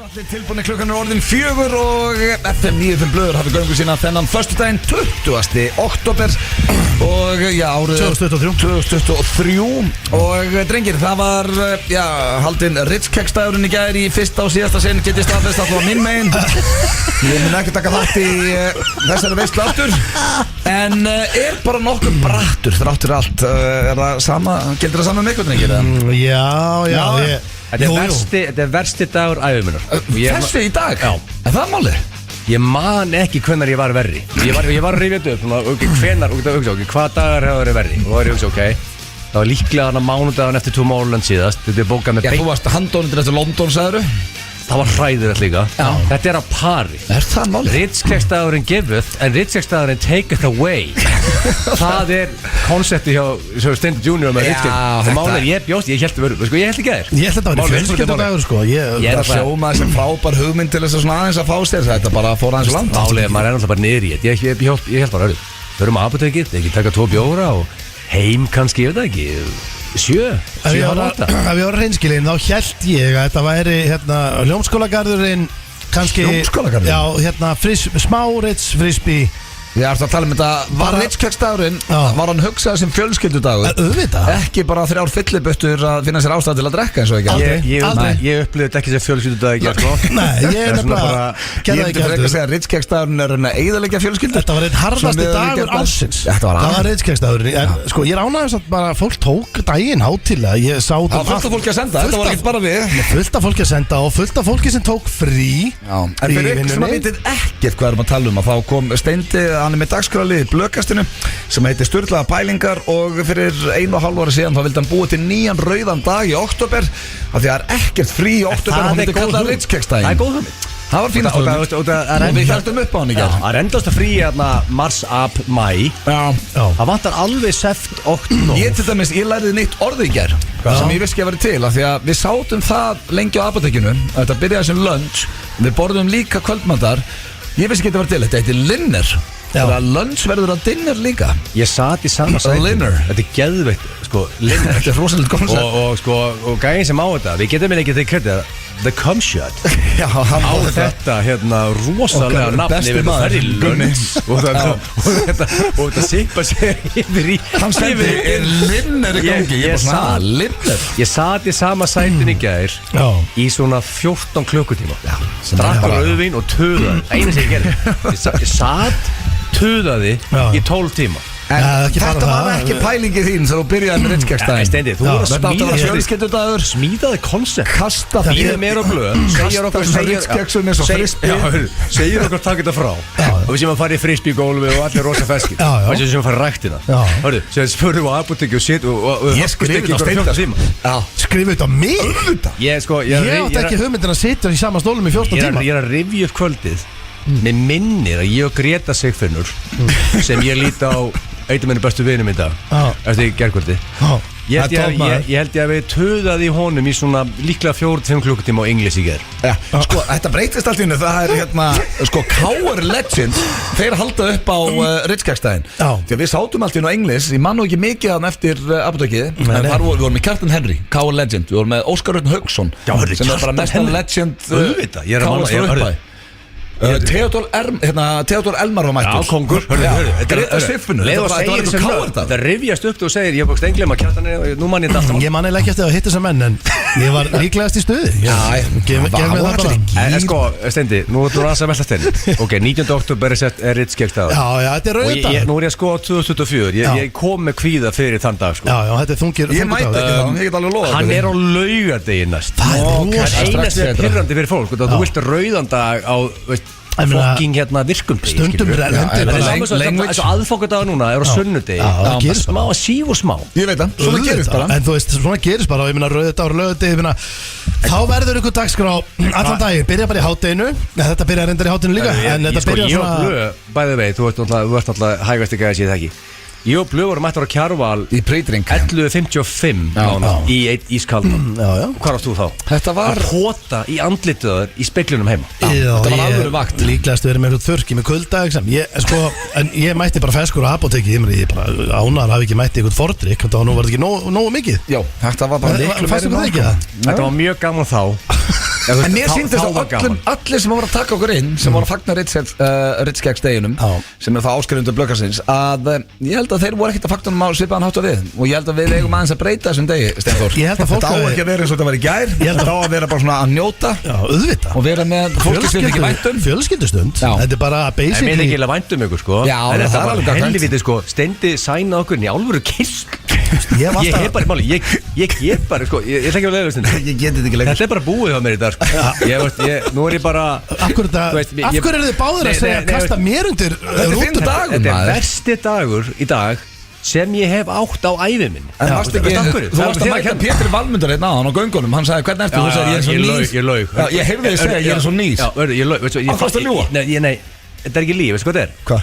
Allir tilbúinni, klukkan orðin 4 og FM 95 blöður hafi göngu sína þennan föstudaginn 20. október og já, árið 2023 og drengir, það var haldinn Ritz-keksdagurinn í gær í fyrsta og síðasta sinn, getið staðfest að það var minn megin. Ég mun ekki taka þátt í þessari veislu aftur en bara nokkuð brattur þráttur allt. Það sama, gildir það sama með ykkur drengir? Já. Þetta er versti dagur æfuminnar. Þessi í dag? Já. En það er málið? Ég man ekki hvenær ég var verri. Ég var að rifja þetta upp svona, hvenær, hvað dagar hefur verið verri. Og það var ég það var líklega þarna mánudagan eftir Tomorrowland síðast. Þetta er bókað með þú varst handónundir eftir London, sagður? Það var hræðilegt líka. Já. Þetta er á pari. Er það málið? Ritz-keksdagurinn giveth en Ritz-keksdagurinn taketh away. Það er konsepti hjá Steindi Junior með Ritz-keks. Og málið ég bjóst, ég held ekki að Ég held að það var fjölskyldudagur sko. Ég er að sjóma þessi frábær hugmynd til þess að svona aðeins að fá sér. Þetta bara fór aðeins land. Málið, maður er alltaf bara niður í þetta. Ég held bara, förum að apotekið, ekki taka 2 bjóra og heim kannski, ég veit ekki 7, 8. Ef ég var reynskilinn, þá held ég að þetta væri Hljómskólagarðurinn kannski. Hljómskólagarðurinn? Já, smá Ritz frisbee. Ég er að tala þetta, var Ritz-keksdagurinn, var hann hugsað sem fjölskyldudagur? Auðvitað. Ekki bara 3 fyllibuttur að finna sér ástæð til að drekka eins og ekki? Ég upplifði þetta ekki sem fjölskyldudag ekki, sko. Nei, ég er nefnilega Ég myndi frekar að segja að Ritz-keksdagurinn er að eyðileggja fjölskyldu. Þetta var einn harðasti dagur ársins. Það var Ritz-keksdagurinn. En sko, ég er ánægðast að bara fólk tók daginn hátíðlega. Ég sá það var fullt af fólki að senda, þetta var ekkert bara við. Fullt af fólki að senda og fullt af fólki sem tók frí. En fyrir ykkur sem að vitið ekkert hvað erum að tala að þá kom Steindi, hann er með dagskrárlið í Blökastinu sem heitir Sturlaða pælingar og fyrir 1,5 ári síðan þá vildi hann búið til nýjan rauðan dag í október af því að það er ekkert frí í október og hann myndi kalla það Ritz-keksdaginn. Það er góð hugmynd. Það var fínast hugmynd og við heldum upp á hann í gerð. Það er endast að frí mars, ap, mæ. Það vantar alveg seft, október. Ég læriði nýtt orði í gerð sem ég vissi ekki að vera til af því að við sátum það lengi á apotekinu. Þetta byrjaði sem lunch, við borðum líka kvöldmatar. Ég vissi ekki að þetta var til, þetta heitir Linner. Það er lunch verður að dinner líka. Ég sat í sama sæti. Þetta er geðveikt, sko, Linner. Þetta er rosalega koncept. Og gæðin sem á þetta, við getum ekki þegar kredið The Cum Shot. Já, hann á þetta rosalega nafn yfir það er í lunch og þetta sippa sér yfir í. Hann sendi Linner í gangi. Ég sat í sama sætin í gær í svona 14 klukkutíma. Drakk rauðvín og töðaði. Einu sem ég gerði. Ég sat tuðaði í 12 tíma. Þetta var ekki pælingi þín þegar þú byrjaði með Ritz-keksdaginn. Steindi, þú voru að smíða fjölskyldudagur. Smíðaði koncept. Kasta fyrir mér og blöð. Segir okkur Ritz-keksum eins og frisbee. Segir okkur takk þetta frá. Og við séum að fara í frisbee-gólfi og allir rosa feskir. Og við séum að fara í ræktina. Hörru, séum spurðum á apotekki og sitt og ég skrifið á Steindi. Skrifið þetta á mig? Ég átti ekki hugmyndin að sitja í sama stólum í 14 tíma. Ég er að rifja upp kvöldið. Mér minnir að ég og Greta Sigfinnur sem ég líti á eitt af minni bestu vinum í dag eftir gærkvöldi. Ég held ég að við töðaði í honum í svona líklega 4-5 klukkutíma á English í gær. Sko, þetta breytist allt í hennu. Það er KR Legend. Þeir halda upp á Ritz-keksdaginn. Því að við sátum allt í hennu á English. Ég man nú ekki mikið hann eftir apotekið. En þar við vorum með Kjartan Henry, KR Legend. Við vorum með Óskar Örn Hauksson sem er bara mestan legend KR Theodor Elmar var mættur. Já, kongur. Greta Sigfinnur. Það rifjast upp og segir ég búið stenglega Kjartan, nú mann ég þetta alltaf. Ég man ekki eftir að hitta þessa menn en ég var líklegast í stuði. Það var allir. En sko, Steindi, nú er þú aðeins að velta þenni. Ok, 19. október er Ritz-keksdagur. Já, þetta er rauð dag. Nú er ég að skoða 2024. Ég kom með kvíða fyrir þann dag, sko. Já, þetta er þungir. Ég mæti ekki þá, ég get alveg loðað. Hann er á laugardegi næst. Það er einast pirrandi fyrir fólk. Þú vilt rauðan dag á fokking virkum degi. Stundum language aðfokkardagur núna er á sunnudegi. Smá að síf og smá. Ég veit það, svona gerist bara. En þú veist, svona gerist bara. Ég meina rauðdagur, lögadegi. Þá verður ykkur dagskrá allan daginn. Byrja bara í hátteginu. Þetta byrja reyndar í hátteginu líka. En þetta byrja svona. Bæði veit, þú ert alltaf hægast ekki að sé það ekki. Ég og Blöð vorum mættur á Kjarval Í pre-drink 11.55 í eitt ískaldan. Hvað varst þú þá? Þetta var Að pota í andlituður í speklunum heima. Þetta var alvöru vakt. Líklegast verið með eitthvað þurrki með kulda En ég mætti bara feskur á apoteki Ég bara ánægður hafi ekki mætti eitthvað fordrykk Þetta var nú var þetta ekki nógu mikið Já, þetta var bara miklu Fannstu meira það ekki það? Þetta var mjög gaman þá. En mér sýndist þá var að gaman. allir sem voru að taka okkur inn sem voru að fagna Ritskeggsdeginum sem það áskrifundur blökkarsins að ég held að þeir voru ekkert að fagna á svipaðan hátt og við og ég held að við eigum aðeins að breyta þessum degi, Steinþór. Ég held að fólk Þetta á ekki að vera eins og þetta var í gær. Þetta á að vera bara svona að njóta auðvitað og vera með fólki sem ekki væntum. Fjölskyldustund Þetta er bara En mér er basically ekki væntum ykkur sko. Já, en það þetta er var alveg gagnkvæmt. helviti sko. Steindi sæna okkur í alvöru kist. Ég hef Ég alltaf- hef bara í máli. Ég get bara sko. Ég ætla ekki að leiða Steindi. Ég geti þetta ekki lengur. Þetta er bara búið hjá mér í dag sko. Nú er ég bara Af hverju eru þið báður að segja kasta mér undir er fimmti dagur, Þetta er maður. versti dagur í dag sem ég hef átt á ævi minn. En varst ekki, Veistu af hverju? þú varst að Það er mæta þér að Pétur Valmundur hérna á hann á göngunum. Hann sagði, hvernig ertu? Þú sagði, ég er svo nýr. Ég laug. Já, ég heyrði þig segja, ég er svo nýr. Já, ég laug. Af hverju ertu að ljúga? Nei, þetta er ekki líf, veistu hvað þetta er? Hvað?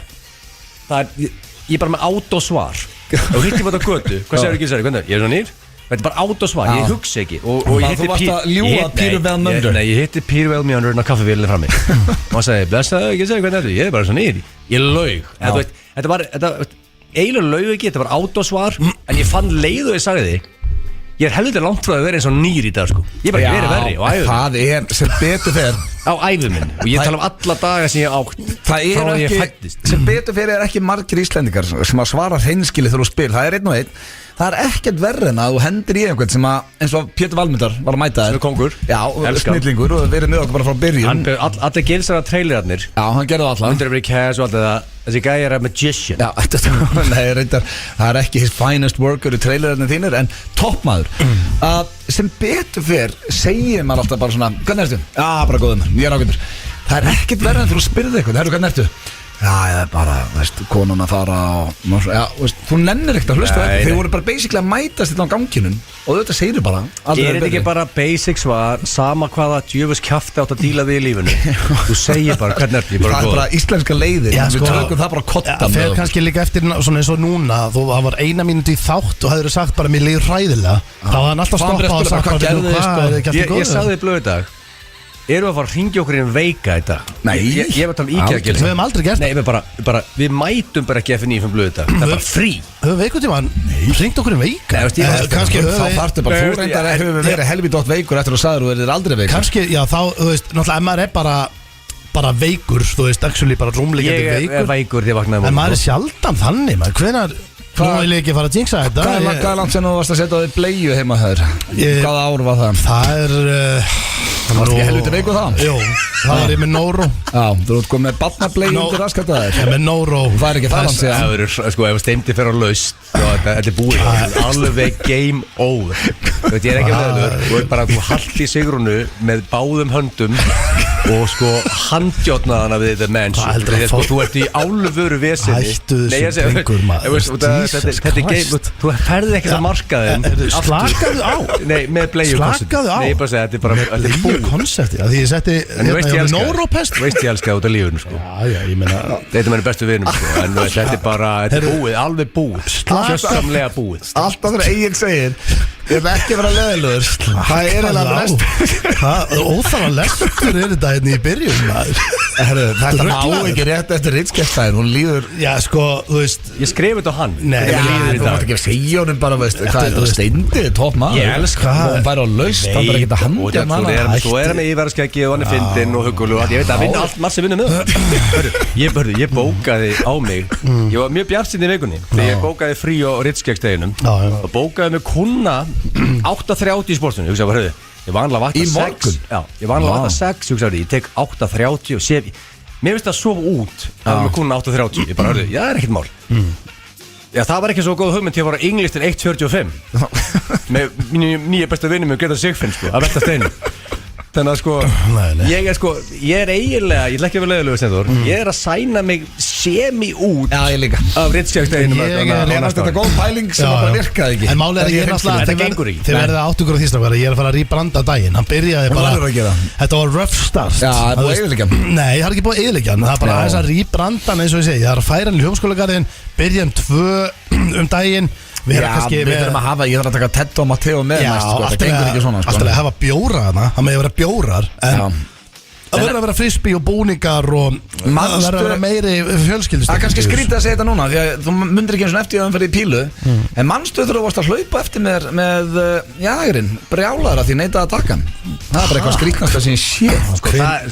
Það er, ég er bara með autosvar. Og hittir bara á götu, hvað segir ekki þessari, hvernig? Ég er svo nýr. Þetta er bara autosvar, ég hugsa ekki. Og ég hitti Þú varst að ljúga Peter Valmundur. Nei, ég hitti Peter Valmundur á kaffevélinu frammi. Og hann sagði, blessaðu ekki, segir hvernig ertu? Ég er bara svo nýr. Ég laug. Þetta var, eiginlega laug ekki, þetta var autosvar. En ég fann leið og ég sagði því ég er heldur langt frá að vera eins og nýr í dag sko. Ég er bara ekki verið verri á æfum það er sem betur fer á æfum minn og ég tala um alla daga sem ég átt Það frá er að ég ekki, fæddist. sem betur fyrir er ekki margir Íslendingar sem að svara hreinskilið þegar þú spil. Það er einn og einn. Það er ekkert verri en að þú hendir í einhvern sem að, eins og Pétur Valmundar var að mæta Sem er kóngur. Já, Elska hann. snillingur og verið með okkur bara frá byrjun. Allir gilsara trailerarnir Já, hann gerði það alla. Under Every Cash og allt það. Þessi gæi er að magician. Já, nei, reyndar, það er ekki his finest worker í trailerarnir þínir, en toppmaður. Að sem betur fyrir segir maður alltaf bara svona, hvernig ertu? Já, bara góðum, ég er ágætur. Það er ekkert verið en þú spyrði eitthvað, herru, hvernig ertu? Já, ég er bara, veist, konun að fara og já, veist, þú nennir ekkert að hlusta á Nei, þetta. nei. Þeir voru bara basically að mætast þetta á ganginum og þetta segir bara aldrei Er þetta ekki betri. bara basic svar sama hvaða djöfus kjafti átt að díla við í lífinu? Þú segir bara hvernig ertu, ég bara Það er góð. bara íslenska leiðin, Já, við sko, tökum það bara kottan Það fer kannski líka eftir svona eins og núna Þú það var 1 mínúti í þátt og hefur sagt bara mér líður hræðilega Þá var hann alltaf Hvað stoppað og bara, sagt hvað gerðu þið, sko? er ekki allt í Ég góðu? sagði þið blöð í dag. Erum við að fara að ringja okkur í en veika í dag? Nei. Ég var að tala um Aldrei. íkjæðagilsa. Við höfum aldrei gert Nei, við mætum bara ekki FNÍ fyrir blöð í dag. Það er bara frí. Höfum við einhvern tímann hringt okkur veika? Nei, veist, ég var- Kannski Þá höfum við þarftu bara, þú reyndar að hefur verið helvidótt veikur eftir að sagður og verið aldrei veikur. Kannski, já þá, þú veist, náttúrulega ef maður er bara veikur, þú veist, actually bara rúmleikandi Ég er veikur veikur þegar ég vaknaði En morgun, maður er sko. sjaldan þannig, maður, hvenar Nú vil ég ekki fara að jinxa þetta Hvað er langt sem þú varst að setja á því bleiu heima þær? Ég- Hvaða ár var það? Það er Það varst ekki helviti veikur þá? Jú, það var ég með Nóró Já, þú ert komið með barnableiu Nó- undir raskataðir. Ég með Nóró Það er ekki það langt Það síðan. verður, sko, ef steindi fer á laust þetta er búið, alveg game over. Þú veit, ég er ekki að leður. Þú veit bara að þú haldi Sigrúnu með báðum höndum og sko handjotnaðana við þetta menns. Hvað heldur að Sko, fólk- þú ert í álfuru vesinni. Hættu þessu, Nei, ég segi- drengur, maður. Þú veist, Jesus þetta er game, Christ. þú ferði ekkert að markaðin. Slakaðu á Nei, með bleiu Slakaðu á. Nei, ég bara segi, þetta er bara, þetta er Líu búið. konsepti Því ég setti En þú veist ég elska Nórópest Þú veist ég elska út af lífunu, sko. Já, ég meina Þetta er mér bestu vinum, sko. En þú veist, þetta er bara, þetta er búið, alveg búið. Kjössamlega búið. Alltaf þegar Egil segir ég ætla ekki að vera leðilegur. Það er eiginlega mest. Óþarfa lestur er þetta hérna í byrjun maður. Þetta má Ruglaður. ekki rétt eftir Ritskeggsdaginn. Hún líður. Já, sko, þú veist Ég skrif þetta á hann. Nei, Hvernig Já, mér líður í þú dag. mátt ekki að segja honum bara, veist, hvað er þú það veist- steindi, topp maður. Ég elska það. Hún fær á laust, hann er ekki að handja Svo manna. er hann með yfirverðskeggi og hann er fyndinn og huggul og allt. Ég veit að vinna allt margt sem vinna með það. Ég bókaði á mig. Ég var mjög bjartsýnn í vikunni þegar ég bókaði frí á Ritskeggsdeginum Já, já. og bókaði með kuna 8.30 í sportunum. Ég hugsaði bara, hörðu, ég var anlega að Í vakna 6. morgun? Já, ég var anlega að vakna 6. Ég hugsaði, ég tek 8.30 og sé mér finnst það að sofa út að með kuna 8.30. Ég bara, hörðu, já, það er ekkert mál. Já, það var ekki svo góð hugmynd til að fara English til 1.45 með mínu nýja besta vinni með Greta Sigfinn, sko, að velta steinu. Þannig að sko, Nei. ég er eiginlega, ég ætla ekki að vera leiðilegur Steinþór, ég er að sæna mig semi út Já, ég líka. af Ritskeggsdeginum Ég er- Mér fannst þetta góð pæling sem Já, bara já. virkaði ekki. En málið er að ég er náttúrulega Þetta gengur ekki. Þið verðið áttu ykkur á því strákar Ég er að fara að rýbranda daginn Hann byrjaði Þú bara verður að gera. Þetta var rough start Já, það er Þú búið veist- eyðileggja hann. Nei, það er ekki búið að eyðileggja hann. Það er bara Já. aðeins að rýbranda hann eins og ég segi Það er að færa hann í hljómskólagarðin Byrja 2 daginn Já, við þurfum að hafa, ég þarf að taka Ted og Matteo með Já, næst, sko, það gengur ekki svona, alltaf að hafa bjóra þarna, það með að vera bjórar en það verður að vera frisbee og búningar og það verður að vera meiri fjölskyldustöð. Það er kannski skrítið að segja þetta núna því að þú myndir ekki eins og eftir að hann fyrir í pílu en manstu þegar þú varst að hlaupa eftir mér með jagurinn, brjálaður að því neitaði að taka hann. Það er bara eitthvað skrítnast að síðan sé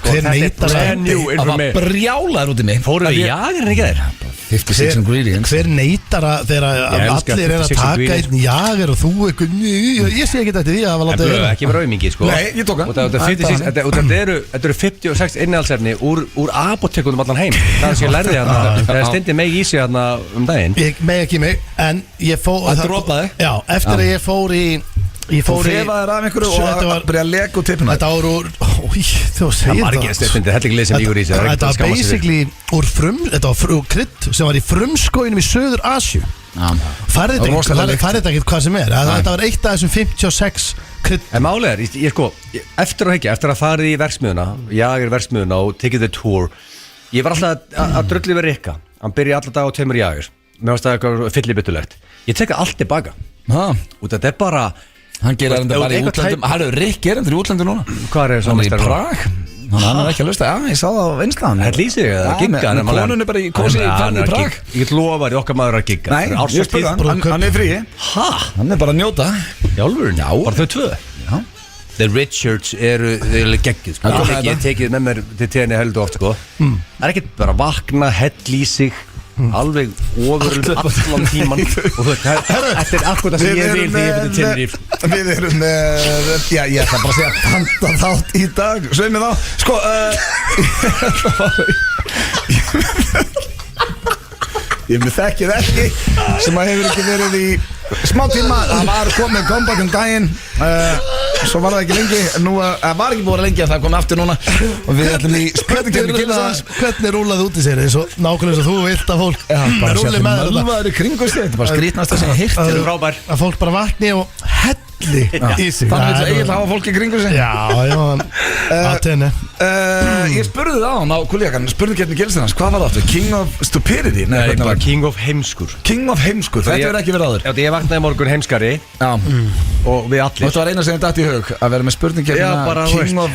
Hver neitar Það var brjálaður út í mig. Fóruð við jagurinn ekki þeir? 56 ingredients. Hver neitar að þegar allir er að taka einn jagur og þú eitthvað ég sé ekki þetta því að það var ekki vera auðmingi sko. Nei, ég tók hann. Þetta eru 56 innihaldsefni úr apotekunum allan heim. Það sem ég lærði hérna, það stendi meg í sig hérna daginn. Ég meg ekki mig, en ég fór Það dropaði. Já, eftir að ég fór í Þú þefaðir af einhverju og byrjaði að leka úr tippinu. Þetta var úr þú segir það margir stefndir, hellinglið sem líkur í sig. Þetta var basically þetta var krydd sem var í frumskóinum í Suður Asju. Færði þetta ekki hvað sem er. Þetta var eitt af þessum 56 krydd. En málega er, ég sko, eftir að farið í verksmiðuna, jager verksmiðuna og tekið the tour, ég var alltaf að drulli við Rikka. Hann byrjaði alla dag á 2 jager. Mér varst það eitthvað fyllibitulegt. Ég teka allt tilbaka. Og þetta er bara Hann gerir þetta bara í útlöndum. Hann er Rick gerendur í útlöndum núna. Hvað er það? Hann er í Prag. Hann er ekki að hlusta. Já, ég sá það á Instagram. Það lýsir ég að gigga. Konun er bara í kósi í Prag. Ég get lofa okkar maður að gigga. Nei, ég spurði hann er frí. Hann er bara að njóta. Jálfurinn, já. Bara þau 2. Já. The Richards eru geggið sko. Ég tekið með mér til tenni heldur oft sko. Það er ekkert bara vakna, hell í sig alveg ofurlega allan tíman og þetta er akkurat það sem ég vil þegar ég fyrir Tenerife. Við erum með já, ég ætla bara að segja panta þátt í dag sveið mig þá sko ég með þekkið ekki sem að hefur ekki verið í smá tíma. Það var komið comeback daginn svo var það ekki lengi nú það var ekki búið lengi að það kom aftur núna og við ætlum í spurningkeppni Gylfans. Hvernig rúlaði út í sér eins og nákvæmlega eins og þú vilt að fólk rúli með þetta kringust þetta bara skrítnast það sem ég hirti að fólk bara vakni og helli í sig. Þannig vil eiginlega hafa fólki kringu sig. Já, aðtenni. Ég spurði það á hann á kollegan spurningkeppni Gylfans, hvað var það aftur? King of Stupidity? Nei, bara King of Heimskur. King of Heimskur, þetta verður ekki verið áður. Ég vaknaði morgun heimskari og við allir. Þetta var eina sem ég datt í hug að vera með spurningkeppnina King of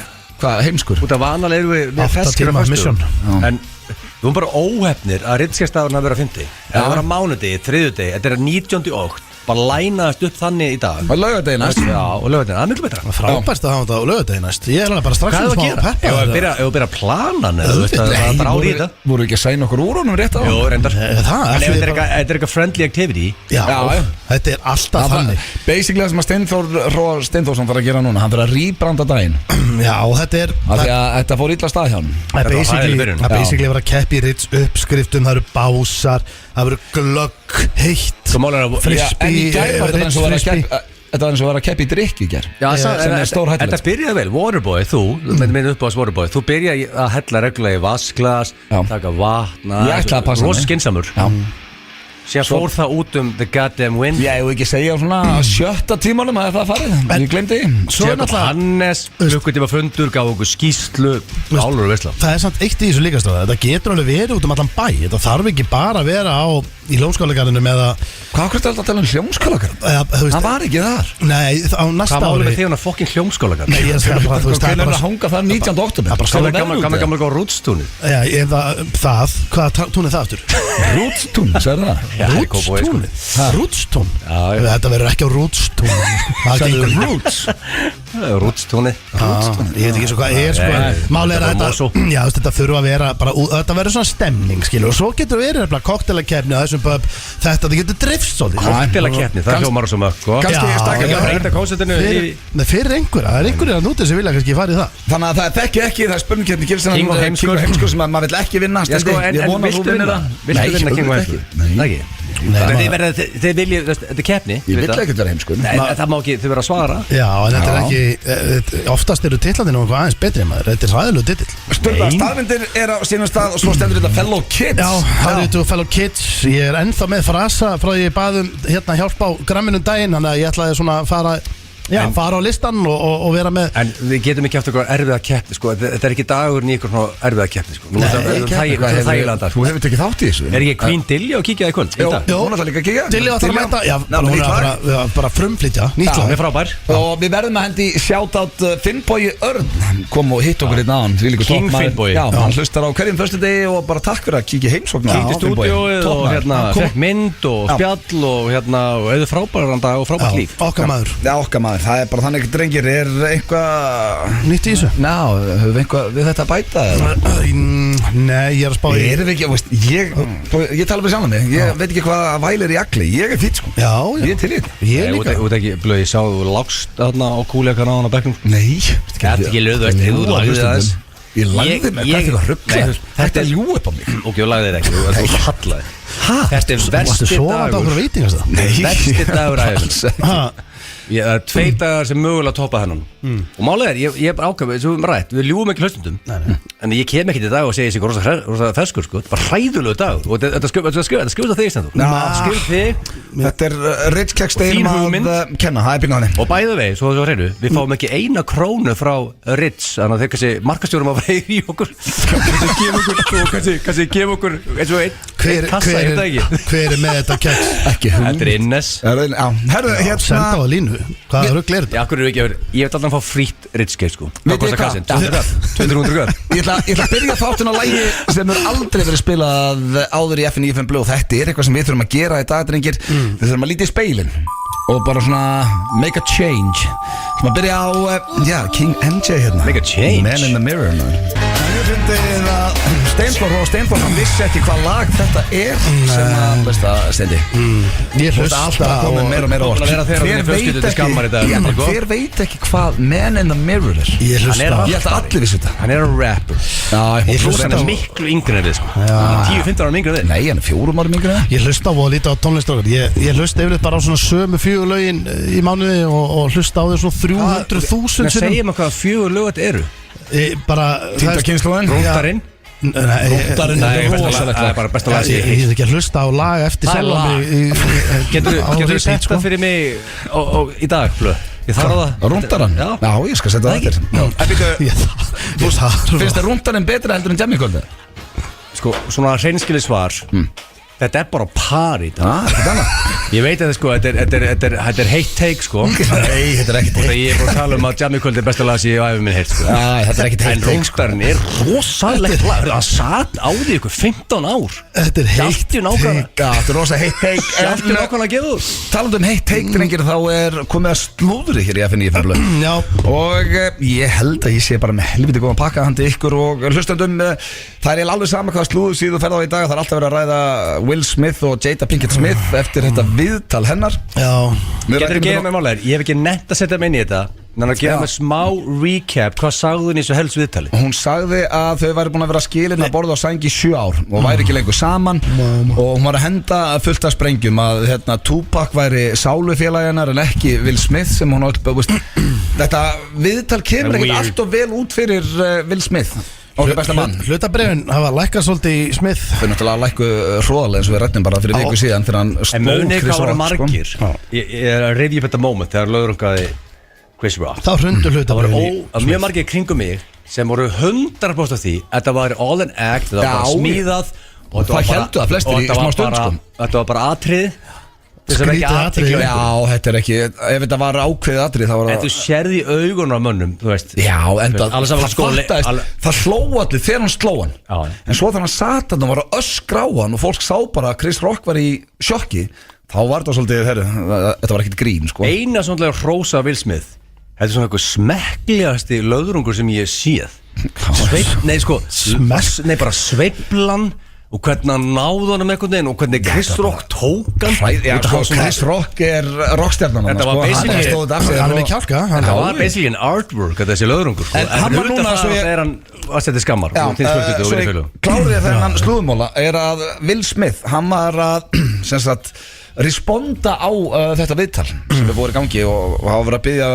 Heimskur. Út af vanalega erum við feskir að föstu. En við erum bara óhefnir að riddskjastafurinn að vera 50. Það var á mánudegi, þriðjudegi, þetta er 19. okt. Bara lænaðast upp þannig í dag. Og laugardegi næst. Já, og laugardegi, það er miklu betra. Frábært að hafa þetta á laugardegi næst. Ég er alveg bara strax smá peppar. Ef við byrja að plana það er bara árið þetta. Voru ekki að sæna okkur úr honum rétt á? Jó, reyndar. En ef þetta er eitthvað friendly activity. Já, þetta er alltaf þannig. Basically það sem að Steinþórsson þarf að gera núna, hann þarf að rýbranda daginn. Já, þetta er þetta fór illa stað hjá hann. Það basically var að keppi Ritz uppskriftum, það eru básar, það eru glögg, heitt, frisbee. En í gær var þetta eins og var að keppi í drikk í gær. Já, þetta byrjaði vel. Waterboy, þú minn uppáðs Waterboy, þú byrjaði að hella reglulega í vasklas, taka vatna. Ég ætlaði að passa rosa skynsamur. Sér fór það út the goddamn wind. Ég hef ekki segja svona 7. tímanum að það farið. Ég glemdi því. Sér kom Hannes, klukkutíma fundur, gaf okkur skýrslu. Álur og veisla. Það er samt eitt í þessu líkastöðu. Þetta getur alveg verið út allan bæ. Þetta þarf ekki bara að vera í Hljómskálagarðinu með að Hvað hvernig er þetta að tala Hljómskálagarð? Það var ekki þar. Nei, á næsta ári. Hvað málum við þegar fokkin Hljómskálagarð? Nei, ég skal bara, þú veist, það er bara að hanga þar 19. október. Gammal góð Rútstúni. Já, hvað tún er það aftur? Rútstún, sagði það? Rútstún? Þetta verður ekki á Rútstún. Það gengur Rúts. Rútstúni. Ég veit ekki svo hvað er sko. Málið er að þetta þurfa að vera bara, þetta verður svona stemning, skilur. Og svo getur verið koktelakeppni á þessum pub. Þetta getur drifst svolítið. Koktelakeppni, það hljómar svo mörg, sko. Kannski stakka ekki að breyta konceptinu fyrir einhverja. Það er einhverja að núti sem vilja kannski fara í það. Þannig að það þekki ekki, það er spurningakeppni King of Heimskur sem maður vill ekki vinna. En viltu vinna King of Heimskur? Nei, Þið viljið, þetta er keppni. Ég vill ekkert vera Heimskur. Nei, það má ekki, þið vera að svara. Já, en þetta er ekki, oftast eru titlarnir og aðeins betri en maður. Þetta er ræðilegu titill. Sturla, staðvindir er á sínum stað og svo stendur þetta Fellow Kids. Já, það eru þetta Fellow Kids. Ég er ennþá með frasa frá ég baðum hjálp á gramminum daginn, þannig að ég ætlaði svona að fara Já, fara á listan og vera með. En við getum ekki haft eitthvað erfiða keppni sko. Þetta ekki dagurinn í eitthvað erfiða keppni sko. Nú Þægilandar. Þú hefur tekið þátt í þessu. Ekki Queen Dilja að kíkja í kvöld? Jó, hún er það líka að kíkja. Dilja að það að mæta. Já, hún er bara frumflytja. Nýtt lag. Við frábær. Og við verðum að hendi shoutout Finnbogi Örn. Kom og hitt okkur hérna á hann. King Finnbogi. Já, hann hlustar á hverjum föstudegi og bara takk fyrir að kíkja heimsókn. Kíkti stúdíóið og hérna fekk mynd og spjall og hérna og auðvitað frábæranda og frábært líf. Okkar maður. Já, okkar maður. Það er bara þannig, drengir, er eitthvað nýtt í þessu? Ná, höfum við eitthvað við þetta að bæta? Nei, ég er að spá í. Erum við ekki, veist, ég tala fyrir sjálf mig. Ég veit ekki hvað vælir í agli. Ég er fýtt, sko. Já. Ég er til í þetta. Ég líka. Þú veit ekki, blöð, ég sá þú lagst þarna á kúleikana á hana bekknum. Nei. Þetta er ekki löðu, þú lagði þess. Ég lagði mig, hvað er það ruggla? Þetta er ljú upp á mig. Ok, ég lagði þér ekki, þú hallaði. Þetta er versti dagur Það er 2 dagar sem mögulega toppa hennan og málega ég er bara ákveð við ljúum ekki hlustundum en ég kem ekki til dag og segja þessi rosa ferskur sko. Þetta er bara hræðulegu dag og þetta skrifast á þig skrif þig þetta er Rich Kekstein að kenna, það er byggjað hann og bæðu vegi, svo hreinu við fáum ekki 1 krónu frá Rich þannig að þeir kannski markastjórum að vera í okkur kannski gefa okkur eins og 1 kassa hver er með þetta keks? Þetta er Innes senda á línu hvað rugl er þetta? Ég veit alltaf að fá frýtt Ritz-keik sko. Veit ég hvað? 200 Ég ætla að byrja þáttun á lægi sem er aldrei verið spilað áður í FN95 Blue og þetta er eitthvað sem við þurfum að gera í dag, drengir. Við þurfum að líta í speilin og bara svona make a change. Sem að byrja á King MJ hérna. Make a change? Man in the Mirror. Ég fyndið að Steinflór hann vissi ekki hvað lag þetta er sem að besta Steindi. Ég hlusta alltaf að koma meira og meira orð. Hver veit ekki hvað Man in the Mirror er? Ég held að allir vissi þetta. Hann er að rapper. Ég hlusta hann er miklu yngri en við sko. 10-15 árum yngri en við. Nei, hann er 4 árum yngri en við. Ég hlusta á og lítið á tónlistar. Ég hlusta yfirleitt bara á svona sömu 4 lögin í mánuði og hlusta á þau svona 300.000 Segjum að hvaða 4 lög þetta eru. Bara Týndakynnslóðin. Rúndarinn. Rúndarinn er rosalegt. Það er bara besta lag. Ég hef ekki að hlusta á lag eftir sjálf mig. Getur þú sett það fyrir mig í dag, Blöð? Ég þarf það. Rúndarinn? Já, ég skal setja það eftir. Finnst þér Rúndarinn betra heldur en Jammykvöldi? Sko, svona hreinskili svar. Þetta er bara pari Ég veit að þetta er heitt take sko. Nei, þetta er ekkert heitt. Ég er bara að tala að Jammykvöld er besta lag sem ég hef æfið minn heitt sko. Þetta er ekkert heitt take. En Rúndarinn er rosalegt lag. Það satt á því ykkur 15 ár. Þetta er heitt take. Þetta er rosa heitt take. Sjálftu nákvæmlega að gefa þú. Talandi heitt take, drengir, þá er komið að slúðri hér í FN95 Blöð. Já. Og ég held að ég sé bara með helviti góðan pakka handi ykkur og hlustandum. Það er alveg sama hvaða slúður síðu ferð á í dag. Það er alltaf verið að ræða Will Smith og Jada Pinkett Smith eftir þetta viðtal hennar. Já. Getur þú gefið mér málega? Ég hef ekki nett að setja mig inn í þetta. Þannig að gefa mig smá recap. Hvað sagði hún í þessu helst viðtali? Hún sagði að þau væri búin að vera skilin að borða á sæng í 7 ár og væri ekki lengur saman og hún var að henda fullt af sprengjum að Tupac væri sálufélagi hennar en ekki Will Smith sem hún þetta viðtal kemur ekkert allt og vel út fyrir Will Smith. Hlutabrefin hafa lækkað svolítið í Smith. Þau náttúrulega lækkuð hróðalega eins og við rættum bara fyrir viku síðan þegar hann sló Chris Rock. En muni hvað voru margir. Ég er að rifja upp þetta moment þegar löðrungaði Chris Rock. Þá hrundu hlutabrefin. Það var mjög margir kringum mig sem voru 100% af því að þetta var all an act, þetta var bara smíðað og það heldur það flestir í smá stund sko. Þetta var bara atrið. Skrítið atrið. Já, þetta er ekki, ef þetta var ákveðið atrið þá var það. En þú sérði í augun á mönnum, þú veist. Já, en það hló allir þegar hann sló hann. En svo þegar hann sat hann og var að öskra á hann og fólk sá bara að Chris Rock var í sjokki, þá var þetta svolítið, þetta var ekkert grín sko. Eina svona hrósa Will Smith, þetta er svona eitthvað smekklegasti löðrungur sem ég séð. Bara sveiflan og hvernig hann náði honum einhvern veginn og hvernig Chris Rock tók hann. Chris Rock er rockstjarnan. Þetta var basically hann er með kjálka. Þetta var basically en artwork þessi löðrungur. En hann var núna svo er hann að setja skammar. Svo ég klárið þennan slúðmóla er að Will Smith, hann var að responda á þetta viðtal sem við vorum í gangi og hafa verið að biðja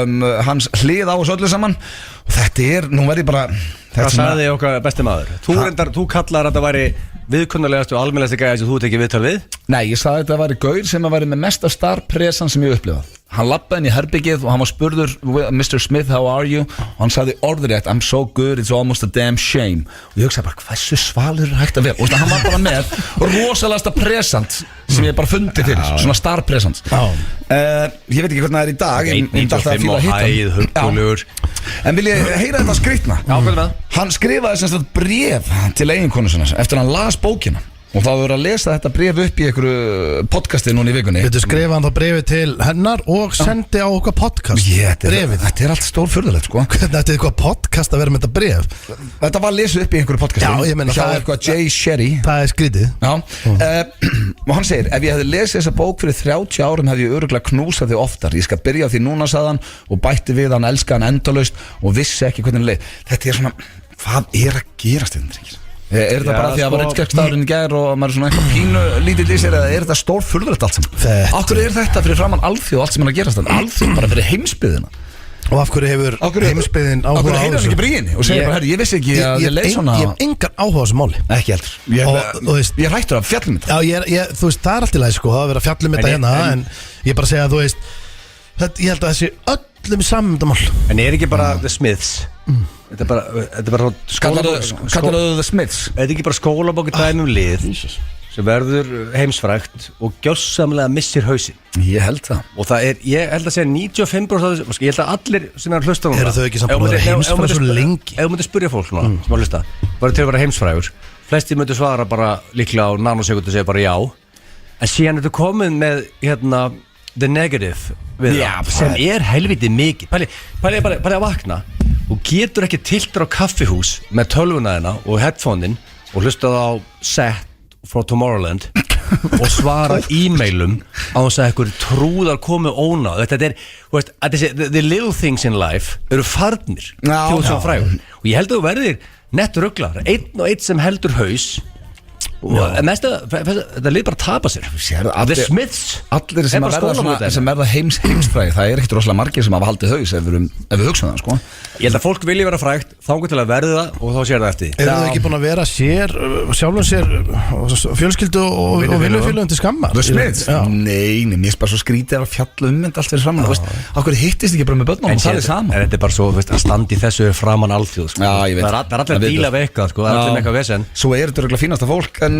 hans hlið á þessu öllu saman og þetta nú verð ég bara Hvað sagði okkar besti maður? Þú kallar að þetta væri viðkunnulegast og almennlegasti gæði sem þú tekið viðtal við? Nei, ég sagði að þetta væri gaur sem að væri með mesta starpresan sem ég upplifað. Hann lappaði inn í herbyggið og hann var spurður Mr. Smith, how are you? Og hann sagði orðrétt, I'm so good, it's almost a damn shame. Og ég hugsaði bara, hversu svalur er hægt að vera? Og hann var bara með rosalegasta presant sem ég bara fundi fyrir, svona starpresant. Ég veit ekki hvernig það er í dag. 95 og hæð, huggulegur. En vil ég heyra þetta skrýtna? Já, hvernig með? Hann skrifaði sem sagt bréf til eiginkonu sinnar eftir hann las bókina. Og þá verður að lesa þetta bréf upp í einhverju podcasti núna í vikunni. Þú skrifa hann þá bréfi til hennar og sendi á okkar podcast. Þetta er allt stórfurðulegt, sko. Þetta er eitthvað podcast að vera með þetta bréf. Þetta var lesið upp í einhverju podcasti. Já, ég meina það er eitthvað Jay Sherry. Það er skrítið. Já, og hann segir, ef ég hefði lesið þessa bók fyrir 30 árum hefði ég örugglega knúsað þig oftar. Ég skal byrja á því núna, sagði hann, og bætti við hann elska hann endalaust og vissi ekki hvernig leið. Þetta er svona, hvað er að gerast þetta? Er þetta bara því að það var eitt skrekkstafurinn í gær og maður er svona eitthvað pínu lítill í sér, eða er þetta stórfurðulegt allt saman? Af hverju er þetta fyrir framann alþjóð og allt sem er að gerast þetta? Alþjóð bara fyrir heimsbyggðina. Og af hverju hefur heimsbyggðin áhuga á þessu? Af hverju heyrir hann ekki bríðinni og segir bara, herri, ég vissi ekki að ég leið svona. Ég hef engan áhuga á þessu máli. Ekki heldur. Ég er hættur að fjallum þetta. Já, þú veist, það er allt í lagi, sko, það er verið að fjallum þetta hérna, en ég bara segja að, þú veist, ég held að þessi öllum sammyndamál. En er ekki bara The Smiths? Þetta er bara Kallar þau The Smiths? Þetta er ekki bara skólabókið dæmi lið sem verður heimsfrægt og gjörsamlega missir hausinn. Ég held það. Og það er, ég held að segja 95%, ég held að allir sem er að hlusta núna. Eru þau ekki samt búin að vera heimsfræg svo lengi? Ef þú myndir spyrja fólk núna sem að hlusta, bara til að vera heimsfrægur, flestir myndir svara bara líklega á nanosekundu og segja bara já. En síðan er þetta komið með hérna the negative við það, sem er helviti mikið. Pæli bara að vakna og getur ekki tiltur á kaffihús með tölvuna þina og headphone-in og hlusta á set frá Tomorrowland og svara e-mailum á þess að einhver trúðar komu ónáð. Þetta er, veist, the little things in life eru farnir frægur. Og ég held að þú verðir nett rugglar, einn og einn sem heldur haus og þetta lið bara að tapa sér. The Smiths, allir sem verða heimsfræði, það er ekkert rosalega margir sem hafa haldið haus ef við hugsaum það, sko. Ég held að fólk vilji vera frægt, þangað til að verða það og þá sér það eftir. Eru þau ekki búin að vera sjálfum sér fjölskyldu og vinnufélögum til skammar? The Smiths? Nei, mér er bara svo skrítið að fjalla mynd allt fyrir framann. Akkur hittist ekki bara með börnum og það er saman? En þetta er bara svo að standi þessu framan alþjóð. Það er allir að díla við eitthvað, það er allir með eitthvað vesen. Svo er þetta örugglega fínasta fólk, en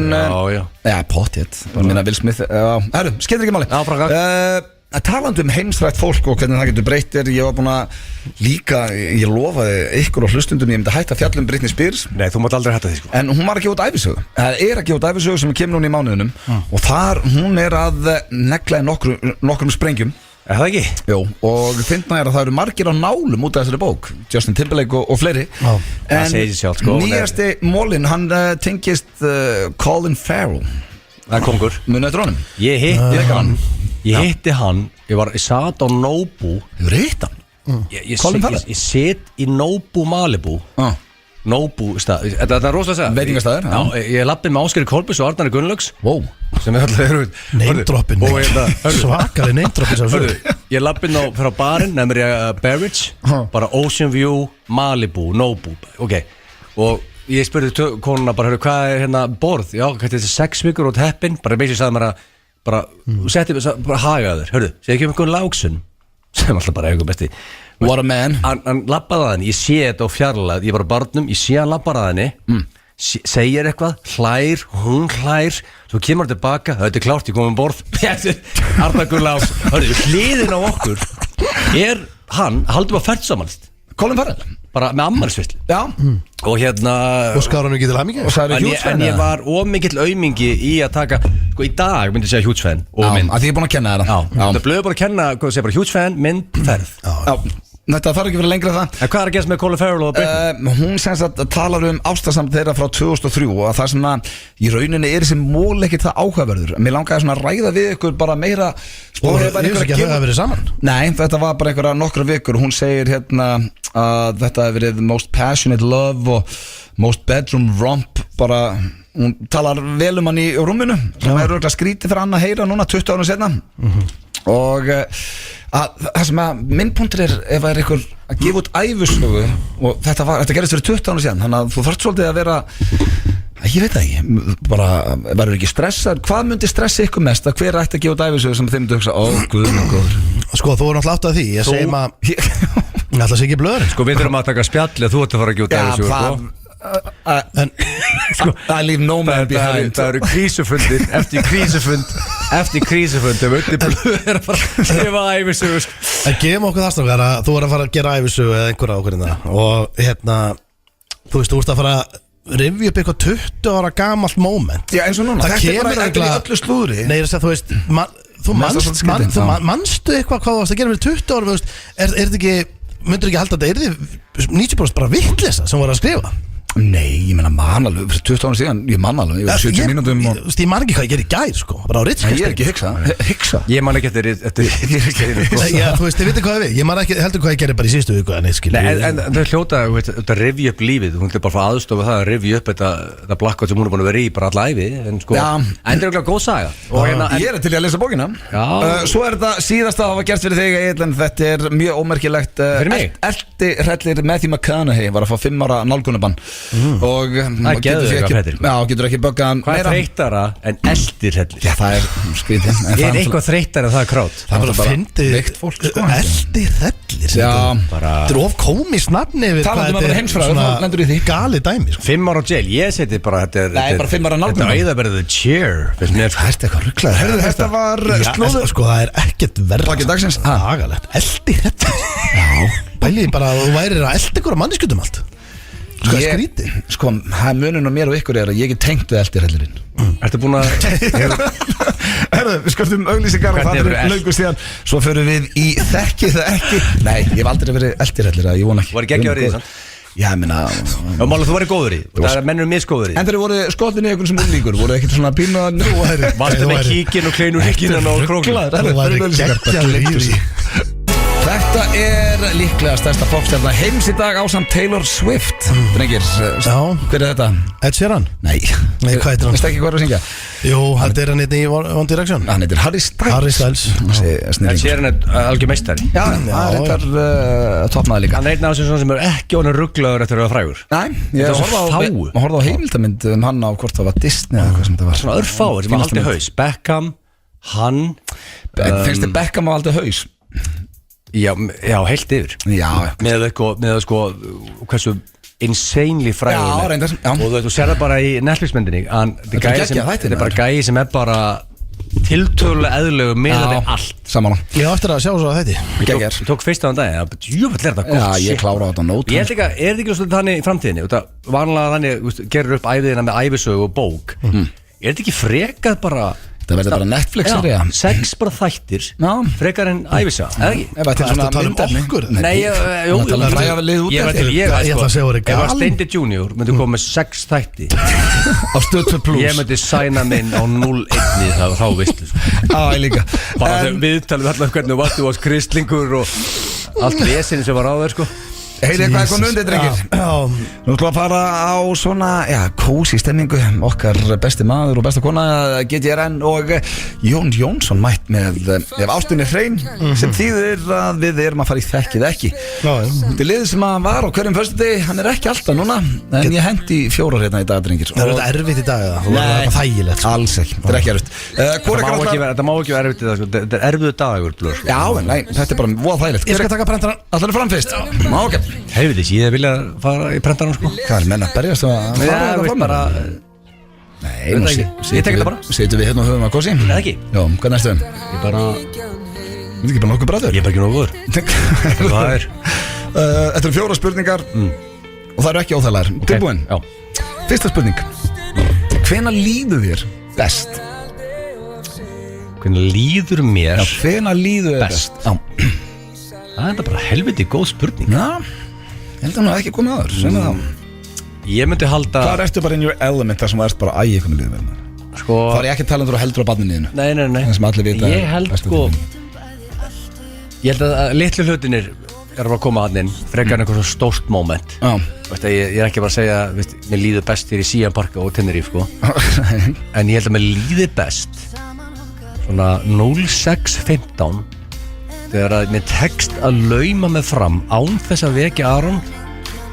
pottþétt, minna Will Smith. Herru, skilur ekki máli. Talandi heimsfrægt fólk og hvernig það getur breyttir, ég var búin að líka, ég lofaði ykkur og hlustundum ég myndi hætta að fjalla Britney Spears. Nei, þú mátt aldrei hætta því, sko. En hún var að gefa út ævisögu. Það er að gefa út ævisögu sem kemur núna í mánuðunum og þar hún er að negla nokkrum sprengjum. Er það ekki? Jú, og finna að það eru margir á nálum út af þessari bók, Justin Timberlake og fleiri. En nýjasti mólin, hann tengist Colin Farrell. Það er kongur. Munið eftir honum. Ég hitti hann, ég satt á Nobu. Hefur hitt hann? Colin Farrell? Ég sitt í Nobu Malibu. Nobu stað, þetta er rosalega að segja. Veitingastæður? Já, ég lappi með Ásgeiri Kolbjörns og Arnari Gunnlaugs. Wow. Sem er allir neymdroppin. Svakari neymdroppin. Ég lappi frá barinn, nefnir ég Barrage, bara Ocean View, Malibu, Nobu. Ok, og ég spurði konuna bara, hvað er hérna borð? Já, hvað er þetta 6 vikur út heppin? Bara mér sagði mér að bara hagaður, hörðu, segði ekki um einhvern Lágsun sem alltaf bara eitthvað besti. What a man. Hann labbaði að henni, ég sé þetta á fjarlæð, ég var á barnum, ég sé hann labbaði að henni, segir eitthvað, hlær, hún hlær, svo kemur hann tilbaka, þetta er klárt, ég kom um borð, Arnar Gunnlaugs, hörðu, hliðin á okkur er hann, haldum að ferð saman, Colin Farrell, bara með ammælisveislu. Já. Og hérna og skar hann ekki til hamingju. En ég var ómikill aumingi í að taka, sko, í dag myndi ég segja huge fan og mynd. Já, að því ég er búin að kenna þér það. Já, það blöðu bara að kenna, hvað segir bara huge fan, mynd, ferð. Já, þetta þarf ekki að vera lengra það. En hvað er að gerast með Colin Farrell og Britney? Hún semst að talar ástarsamt þeirra frá 2003 og það sem að í rauninni er þessi mól ekkert það áhugaverður. Mér langaði svona að ræða við ykkur bara meira. Og ég veist ekki að það hefur verið saman. Nei, þetta var bara einhverja nokkra vikur. Hún segir hérna að þetta hefur verið most passionate love og most bedroom romp. Bara, hún talar vel hann í rúminu sem er örgulega skrítið fyrir hann að heyra núna 20 árum setna. Og það sem að minnpunktur ef það eitthvað að gefa út ævisögu. Og þetta gerist fyrir 20 ára síðan. Þannig að þú þarft svolítið að vera, ég veit það ekki, bara verður ekki stressað. Hvað myndi stressa ykkur mest? Að hver ætti að gefa út ævisögu sem þeim myndi hugsa, guð minn góður. Sko, þú voru náttúrulega átt að því. Ég segi maður, ég ætla að segja ekki blöður. Sko, við þurfum að taka spjalli að þú ætti að fara að gefa út ævisögu, sko. I leave no man behind. Það eru krísufundir eftir krísufund þau völdi blöður að fara að gefa ævisögu. En gefum okkur það strákar að þú er að fara að gera ævisögu eða einhverja ákveðina og þú veist, þú ert að fara að rifja upp eitthvað 20 ára gamalt moment. Já, eins og núna, þetta er bara ekki öllu slúðri. Nei, þú veist, þú manstu eitthvað hvað þú varst að gera fyrir 20 ára, er þetta ekki, myndur ekki halda að þetta 90% bara vittlesa sem voru að skrifa? Nei, ég meina man alveg, fyrir 20 ára síðan, ég man alveg, yfir 70 mínútum og... Ég man ekki hvað ég gerði í gær, sko, bara á ritskast. Ég er ekki hugsa. Ég man ekki eftir Já, þú veist, þið veitir hvað ég man ekki, heldur hvað ég gerði bara í síðustu viku, en það hljóta, þetta rifja upp lífið, hún er bara frá aðstofa það að rifja upp þetta blackout sem hún er búin að vera í bara alla ævi, en sko, endur ekki góð saga. Ég er til að lesa bókina. Svo er þetta síðasta að hafa gert fyrir þig, Egill, þetta er mjög ómerkilegt. Elti-hrellir Matthew McConaughey var að fá 5 ára nálgunabann. Og getur ekki böggan. Hvað er þreyttara en elti-hrellir? Já, það er skrítið. Er eitthvað þreyttara en það er krát? Það er bara veikt fólk, sko. Elti-hrellir, þetta er of komist nafni við hvað þetta er gali dæmi, sko. 5 ára jail, ég seti bara Nei, bara 5 ára nálgunabann. Þetta er æðaberðið the chair. Það er eitthvað rugglaður. Þetta var slóður. Sko, það er ekkert verra agalegt. Elti-hrellir. Pæliði bara að þú værir að elda ykkur á manneskjöldum allt. Sko, það skríti. Sko, það munun á mér og ykkur er að ég get tengt við elti-hrellirinn. Ertu búin að Herðu, við sköptum auglýsingar og það er löngu síðan. Svo förum við í þekki það ekki. Nei, ég hef aldrei verið elti-hrellir, ég vona ekki. Var ekki að því það? Já, ég meina Mála, þú væri góður í, það er mennur misgóður í. En þeir voru skotin í einhvern sem úrlíkur, voru ekkert svona pínu að Varstu með kíkin og kleinur hikkinan og krókla. Þetta er líklega stærsta popstjarna heims í dag ásamt Taylor Swift. Drengir, hver er þetta? Ed Sheeran? Nei, hvað heitir hann? Veistu ekki hvað er að syngja? Jú, þetta er hann í One Direction. Hann heitir Harry Styles. Ed Sheeran er algjör meistari. Já, það er eitthvað toppmaður líka. Hann er einn af þessum sem er ekki honum rugglaður eftir að vera frægur. Nei, ég horfði á heimildamynd hann á hvort það var Disney eða hvað sem þetta var. Svona örfáir sem aldrei haus. Beckham, hann. Finnst þið Beckham á aldrei haus? Já, heilt yfir. Já. Með sko hversu insanely frægur. Já, og þú sér það bara í Netflix-myndinni. Þetta er bara gæi sem er bara tiltölulega eðlilegu með allt. Saman. Ég á eftir að sjá svo að þetta. Ég tók fyrst á þann dag. Jú, þetta er þetta gott. Já, ég klára á þetta nót. Ég held ekki að, er þetta ekki svolítið þannig í framtíðinni? Vanlega þannig, gerur upp æfiðina með æfisögu og bók. Er þetta ekki frekað bara Það verður bara Netflix-serja. 6 bara þættir frekar en ævisa, eða ekki? Ef það er svona myndefni okkur. Nei, jú, ég ætla að segja ef að Steindi Junior myndi koma með 6 þætti á Stöð 2 Plus, ég myndi sæna minn á 0-1 þá veistu. Ég líka. Bara þegar viðtalið allar hvernig þú varst, þú varst kristlingur og allt lesin sem var á þér, sko. Heyrið hvað er komið undir, drengir? Nú ætlum að fara á svona, kósí stemningu. Okkar besti maður og besta kona GTRN og Jón Jónsson mætt með ef ástinni hrein, sem þýðir að við erum að fara í þekkið ekki. Þetta er liðið sem að var á hverjum föstudegi, hann er ekki alltaf núna, en ég hendi 4 hérna í dag, drengir. Það er þetta erfitt í dag, eða? Það er þetta þægilegt. Alls ekki, þetta er ekki erfitt. Þetta má ekki vera erfitt í dag, þetta er erfiðu dagur, blöð. Já, en nei, þetta er bara voða þægilegt. Ég skal taka prentarinn. Allar fram fyrst. Ok. Heiðis, ég vilja fara í prentarinn, sko. Hvað er menn að berjast að fara bara? Nei, ég tek þetta bara. Setjum við hérna og höfum að kosi? Eða ekki? Já, hvað næstu þeim? Ég bara Þú ekki bara nokkuð bræður? Ég bara ekki nokkuð Það er Þetta eru 4 spurningar og það eru ekki óþægilegar. Tilbúin? Já. Fyrsta spurning. Hvenær líður þér best? Hvenær líður mér hvenær líður þér best? Já. Það er bara helviti góð spurning. Já, ég held að það ekki komið aður. Segna þá. Ég myndi halda Hvað ertu bara in your element þar sem þú ert bara æg hvernig líður mér? Sko Það er ég ekki talandur og heldur á barninniðinu. Nei. Það sem allir vita. Ég held sko Ég held að litlu hlutinir að koma hann inn frekar en eitthvað svo stórt moment. Já. Ég er ekki bara að segja, mér líður best hér í Sian Park og Tenerife, sko. En ég held að mér líður best svona 06:15 þegar að mér tekst að lauma mig fram án þess að vekja Aron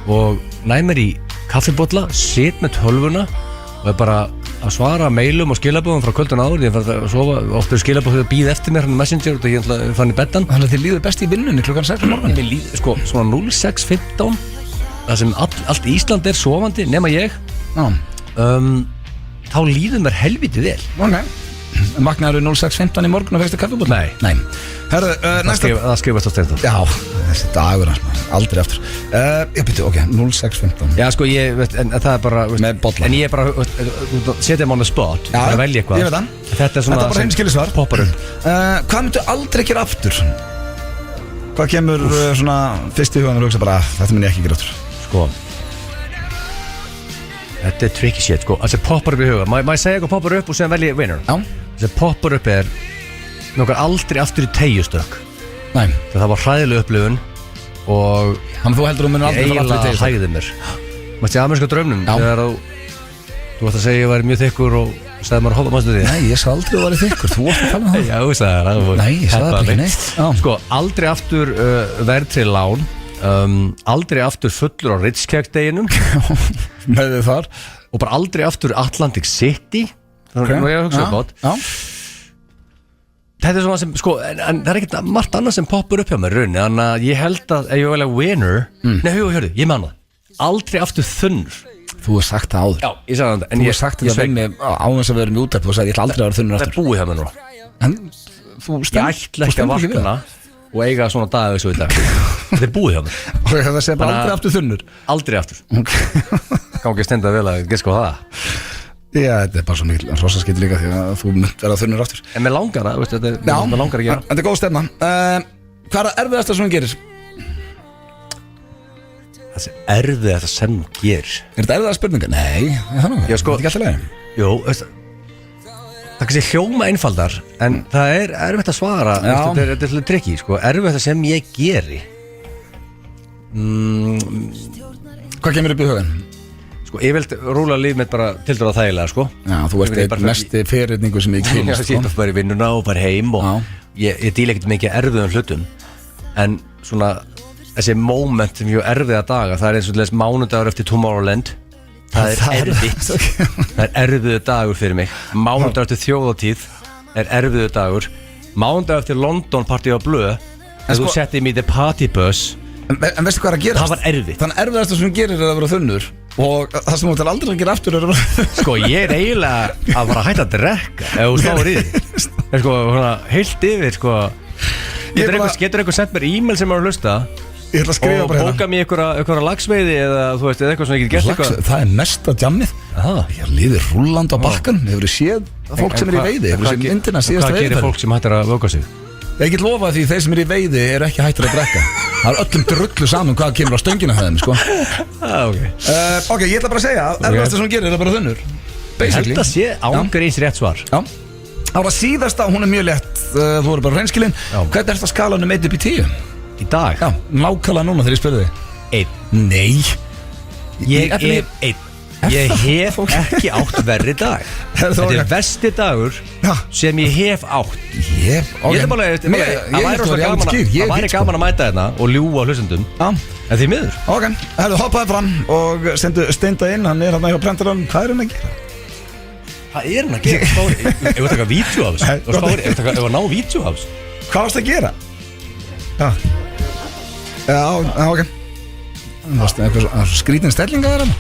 og næ mér í kaffibolla, sit með tölvuna og bara að svara meilum og skilabóðum frá kvöldun áður. Ég fann að sofa, oft eru skilabóð að býða eftir mér hann Messenger og ég fann í beddan. Þannig að þið líður best í vinnunni klukkan 6 morgun. Mér líður, sko, svona 06:15 það sem allt Ísland er sofandi nema ég þá líður mér helviti vel. Ok, vaknaður 06:15 í morgun og fegstu kaffibólla? Nei. Herðu, næsta... Það skrifast á steinda. Já, þessi dagur hans, aldrei aftur. Ég byrju, ok, 06:15. Já, sko, ég, veist, en það er bara... Með bolla. En ég er bara, setja mig on the spot. Já, að velja eitthvað. ég veit það. Þetta er svona... Þetta er bara heimskilisvar. Poppar upp. Hvað myndu aldrei gera aftur? Hvað kemur svona fyrst í hugan og hugsa bara, þetta mynd ég ekki gera aftur? Sko... Þetta er tricky shit, sko. Það sem poppar upp í huga. Má ég segja eitthvað poppar upp og sem velja winner? Já. Það sem poppar upp er nokkar aldrei aftur í teyjustök. Nei. Það var hræðileg upplifun og Þannig þú heldur munir aldrei fara aftur í eiginlega teygjustök? hægði mér. Mætti ég ameríska draumnum þegar þú varst að segja ég væri mjög þykkur og stæði maður að hoppa mástu því. Nei, ég sagði aldrei að vera þykkur, þú varst að tala um það. Já, þú sagði það. Nei, ég sagði það ekki neitt. Sko, aldrei aftur verðtryggð lán, aldrei aftur fullur á Ritz-kegdeginum Með þið þar. og bara aldrei aftur Atlantic City. Þannig að ég hugsa gott. Já. Þetta er svona sem, sko, en það er ekkert margt annað sem poppur upp hjá mér raunni, þannig að ég held að ef ég velja winner, nei, hörðu, ég man það, aldrei aftur þunnur. Þú hefur sagt það áður. Já, ég sagði það, en Þú hefur sagt þetta við mig á þess að við erum í útætt og sagði ég ætla aldrei að vera þunnur það aftur. er búið hjá mér núna. En þú Ég ætla ekki að vakna og eiga svona dag eins og í dag. Þetta er búið hjá mér. Og það segir bara aldrei aftur þunnur. Aldrei aftur. Gangi að stenda vel að giska á það. Já, þetta er bara svo mikil rosaskipti líka því að þú mynd vera þunnur aftur. En mér langar það, veist, þetta er mér langar að gera. Þetta er góð stefna. Hvað er það erfiðasta sem hún gerir? Það sem erfiðasta sem hún gerir. Er þetta erfiðasta spurninga? Nei, það er Já, sko, ekki alltaf leið. Jú, veist, það kannski hljóma einfaldar, en það er erfitt að svara. Veist, þetta er svolítið trikki, sko. Erfiðasta sem ég geri. Hvað kemur upp í hugan? Sko, ég vilt rúla líf mitt bara tildur á þægilega, sko. Já, þú ert einn mesti fyrirningu sem ég kynst, Ég sýtt bara í vinnuna og bara heim og ég díla ekkert mikið erfiðum hlutum. En svona, þessi moment sem ég erfiða daga, það er eins og þess mánudagur eftir Tomorrowland. Það er erfitt. Það er erfiðu dagur fyrir mig. Mánudagur eftir þjóðatíð er erfiðu dagur. Mánudagur eftir London party á Blöð, þegar þú settið mér í the party bus. En veistu hvað er að gerast? Það var erfitt. Þannig erfiðasta sem hún gerir er að vera þunnur. Og það sem hún til aldrei að gera aftur er að vera Sko, ég er eiginlega að fara að hætta að drekka ef þú sláir í því. Sko, svona, heilt yfir, sko. Getur einhver sent mér e-mail sem er að hlusta Ég ætla að skrifa og bara bóka mér einhverja lagsveiði eða þú veist, eða eitthvað sem ég get gert eitthvað. Það er mesta djammið. Ég liður rúlland á bakkanum. Hefur þið séð fólk sem er í veiði? Hefur þið séð myndina síðasta Hvað gerir fólk sem hættir að vöka sig? Ég get lofað því þeir sem er í veiði eru ekki hættir að drekka. Það er öllum drullu saman hvað kemur á stöngina það þeim, sko. Ok, ég ætla bara að segja erfiðasta sem hún gerir er bara þunnur. Ég held að sé ángríns rétt svar. Já. Það var síðasta, hún er mjög létt. Þú voru bara hreinskilin. Hvernig er þetta skalanum 1 upp í 10? Í dag? Já, nákvæmlega núna þegar ég spurði þig. 1. Nei. Ég er 1. Ég hef ekki átt verri dag. Þetta er versti dagur sem ég hef átt. Ég er bara að það væri gaman að mæta hérna og ljúga hlustendum. En því miður. Ok, hoppaði fram og sendu Steinda inn. Hann er hérna hjá prentarinn. Hvað er hann að gera? Hvað er hann að gera? Ef við taka vídeo af þessu. Ef við ná vídeo af þessu. Hvað varst að gera? Já, ok. Skrítin stellinga er hann.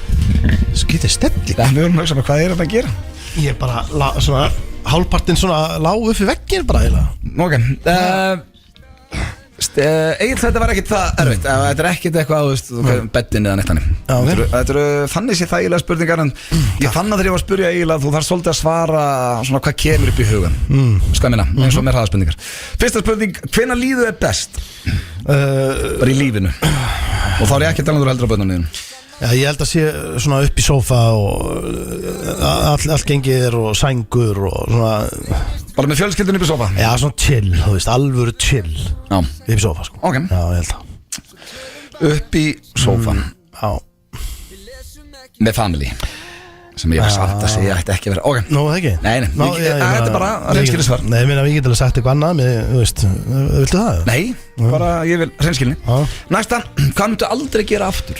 Skrítin stellinga? Það er mjög mjög hvað er hann að gera? Ég er bara svona hálfpartinn svona lág upp í veggin bara eiginlega. Ok, Egill, þetta var ekkert það erfitt. Þetta er ekkert eitthvað á beddin eða neitt hannig. Þetta eru þannig sé þægilega spurningar. En ég fann að þegar ég var að spyrja Egill að þú þarf svolítið að svara svona hvað kemur upp í hugan. Skamina, eins og með hraðaspurningar. Fyrsta spurning, hvenær líður þér best? Bara í lífinu. Og þá er ég ekki að tala um þú heldur á bönnum niður. Já, ég held að sé svona upp í sófa og allt gengið og sængur og svona. Bara með fjölskyldun upp í sófa? Já, svona chill, þú veist, alvöru chill. Já. Upp í sófa, sko. Ok. Já, ég held að. Upp í sófa. Já. Með family. sem ég var samt að segja ætti ekki að vera. Ok. Nú, það ekki? Nei, þetta er bara reynskilni svar. Nei, ég meina, við getum sagt eitthvað annað, þú veist, viltu það? Nei, bara ég vil reynskilni. Næsta, hvað myndu aldrei gera aftur?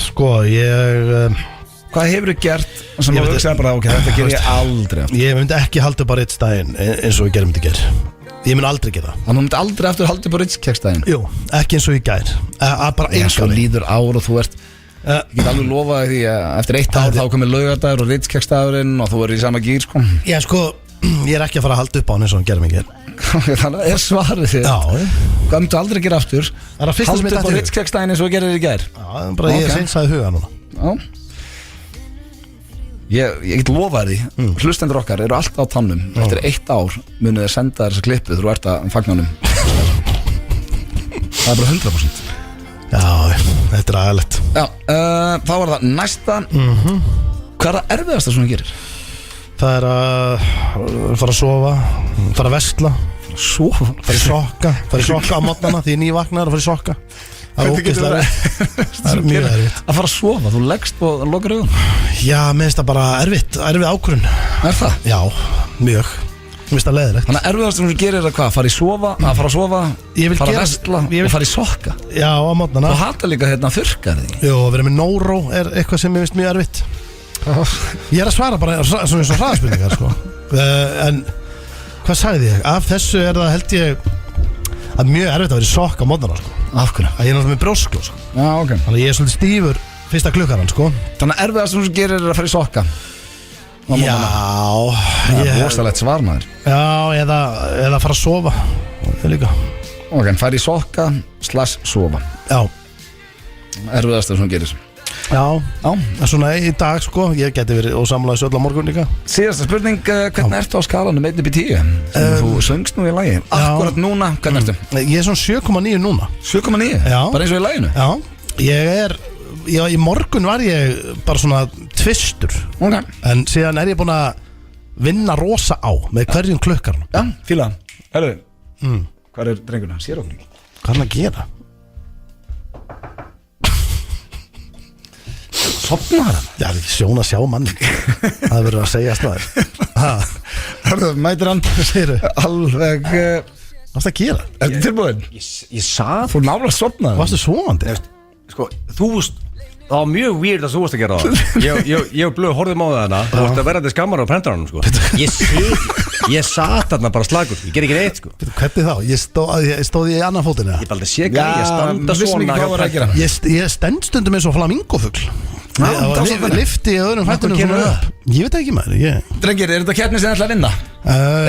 Sko, hvað hefur þið gert sem þú hugsaði bara, ok, þetta ger ég aldrei aftur? Ég myndi ekki halda upp á Ritz-daginn eins og ég gerum þetta í gær. Ég myndi aldrei gera það. Þannig að þú myndi aldrei aftur halda upp á Ritz-keksdaginn? Jú, ekki eins og í gær. Bara eins og líður ár og þú ert ég get alveg lofaði því að eftir 1 ár þá komið laugardagur og Ritz-keksdagurinn og þú er í sama gír, sko. Já, sko, ég er ekki að fara að halda upp á hann eins og hann gerum í gær. Þannig er svarið þitt. Hvað myndu aldrei gera aftur? Halda upp á Ritz-keksdaginn eins og gerir í gær? Já, bara ég seinsaði huga núna. Já. Ég get lofaði því, hlustendur okkar eru alltaf á tannum. Eftir 1 ár munið þeir senda þessa klippu þú ert að fagna honum. Það er bara 100%. Já, þetta er aðalegt. Já, þá var það næsta. Hvað er það erfiðasta sem þú gerir? Það er að fara að sofa, fara að versla, fara í sokka á morgnana því ég nývagnar og fara í sokka. Það er ógeðslega erfitt. Það er mjög erfitt. Að fara að sofa, þú leggst og lokar augun. Já, mér finnst það bara erfið ákvörðun. Er það? Já, mjög. Mér finnst það leiðilegt. Þannig að erfiðast sem þú gerir er hvað? Fara að sofa, fara að versla og fara í sokka. Já, á morgnana. Þú hatar líka þurrkar því. Jú, að vera með Nóró er eitthvað sem mér finnst mjög erfitt. Ég er að svara bara svona eins og hraðspurningar, sko. En hvað sagði ég? Af þessu er það held ég að mjög erfitt að vera í sokka á morgnana, sko. Af hverju? Að ég er náttúrulega með brjósklo, sko. Já, ok. Þannig að ég er svolítið stífur fyrsta klukkaran, sko. Þannig að erfiðast sem þú gerir er að fara í sokka. Já. Það er rosalegt svar, maður. Já, eða fara að sofa. Það er líka. Ok, fara í sokka / sofa. Já. Erfiðast sem þú gerir. Já, svona í dag, sko. Ég geti verið ósamlega söll á morgun líka. Síðasta spurning, hvernig ertu á skalanum 1-10? Þú söngst nú í lagi. Akkurat núna, hvernig ertu? Ég er svona 7,9 núna. 7,9? Já. Bara eins og í laginu? Já, í morgun var ég bara svona tvistur. Ok. En síðan er ég búin að vinna rosa á með hverjum klukkarnum. Já, fíla. Herru, hvað er drengurna? Sér okkur? Hvað er hann að gera? Sopnar hann? Já, sjón að sjá manni. Það verður að segja staðir. Hörðu, mætir hann alveg Varstu að gera? Ertu tilbúin? Ég sað Þú nála sopnaði. Varstu svovandi? Sko, það var mjög weird að þú varst að gera það. Ég og Blöð horfðum á það hana. Þú varst að vera þetta skammar á prentarannum, sko. Ég sat þarna bara slagur. Ég ger ekki neitt, sko. Hvernig þá? Ég stóð í annan fótinu. Ég baldi sé ekki að ég standa svona. Ég stend stundum eins og flamingofugl. Lifti í öðrum fættunum svona upp. Ég veit ekki maður. Drengir, er þetta keppni sem þið ætla að vinna?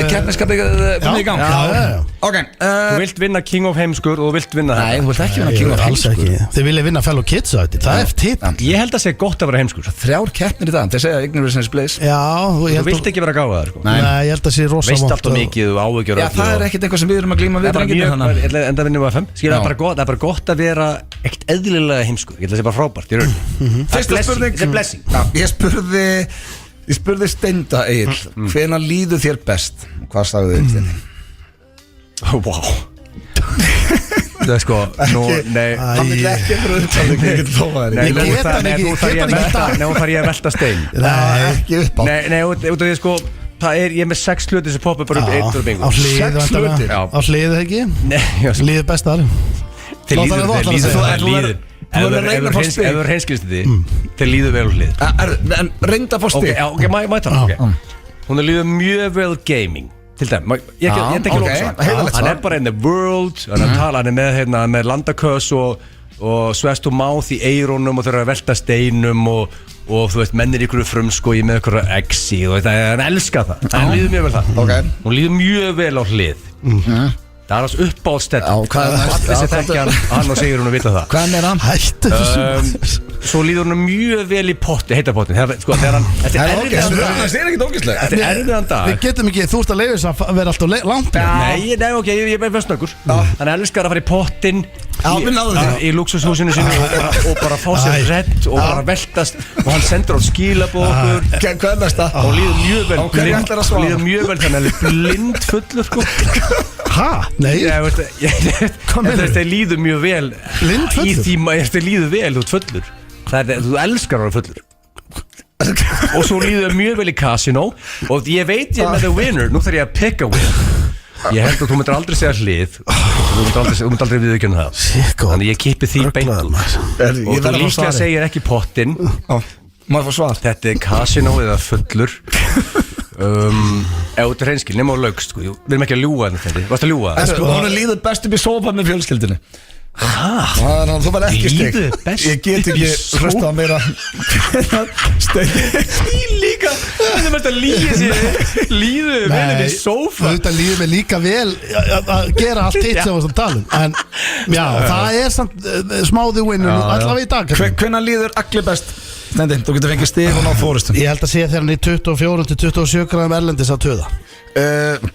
Keppniskapið komið í gang? Já. Ok. Þú vilt vinna King of Heimskur og þú vilt vinna þetta. Nei, þú vilt ekki vinna King of Heimskur. Þið vilja vinna Fellow Kids á þetta. Það er titt. Ég held að segja gott að vera heimskur. 3 keppnir í dag. Þeir segja ignorance is bliss. Já. Þú vilt ekki vera gáðaður, sko. Nei, ég held að sé rosa veist allt og mikið og áhyggjur. Já, það er ekkert eitthvað sem við erum að glíma við drengirnir þannig. Enda vinnum við að 5. Það er bara gott að vera ekkert eðlilega heimskur. Ég held að það sé bara frábært í raun. Fyrsta spurning. Ég spurði Steinda Egill, hvenær líður þér best? Hvað sagði þið, Steindi? Wow. Það er sko, nei. Hann vil ekki bröðtalning, ég get lofaði. Nú þarf ég að velta stein. Nei, ekki upp á. Nei, út af því sko, ég er með 6 hluti sem poppa bara upp 1 og bingo. 6 hluti? Á hliðu ekki? Nei. Hliðu bestar. Til líður. Ef þú reynskilist því til líður vel hlið. En reynda fór stig. Ok, maður tala. Hún er líður mjög vel gaming. Til dæmi, ég tekja lóksa. Hann er bara in the world. Hann er með landaköss og svest og máð í eirónum og þau eru að velta steinum og þú veist, mennir ykkur frumskogi með ykkur exi og hann elskar það. Hann líður mjög vel það. Hún líður mjög vel á hlið. Það er hans uppáhaldstett. Þessi þekkja hann og segir hún að vita það. Hvað er hann? Hættu þessu. Svo líður hún mjög vel í potti, heita pottin. Þegar hann, þetta er erfiðan dag. Það er ekkert ógeðslega. Þetta er erfiðan dag. Við getum ekki, þú ert að leiða þess að vera alltaf langt. Nei, ok, ég er vestnökkur. Hann elskar að fara í pottin í luxushúsinu sinu og bara fá sér redd og bara veltast og hann sendur á skilabóð okkur. Hvað er næsta? Og líður mjög vel þannig að hann er blind fullur, sko. Hæ? Nei. Þetta líður mjög vel. Blind fullur? Í því þetta líður vel út fullur. Þú elskar að vera fullur. og svo líður mjög vel í casino og ég veit ég með the winner, nú þarf ég að pick a win. Ég held að þú myndir aldrei segja hlið, þú myndir aldrei viðurkenna það. Þannig ég kippi því beint út. Og þú líklega segir ekki pottinn. Maður fá svar. Þetta casino eða fullur. Ef þú ert hreinskil, nema á laugst sko. Við erum ekki að ljúga þetta. Varst að ljúga? Hún líður best upp í sofa með fjölskyldinu. Þú var ekki stygg. Ég get ekki hlusta á meira. Ég líka. Það er mest að líða sér. Líður vel upp í sofa. Þetta líður mig líka vel að gera allt hitt sem við varum að tala en já, það samt smáði vinnur allavega í dag. Hvenær líður Agli best? Steindi, þú getur fengið stig og ná fórustum. Ég held að sé þegar hann í 24-27 gráðum erlendis að töða.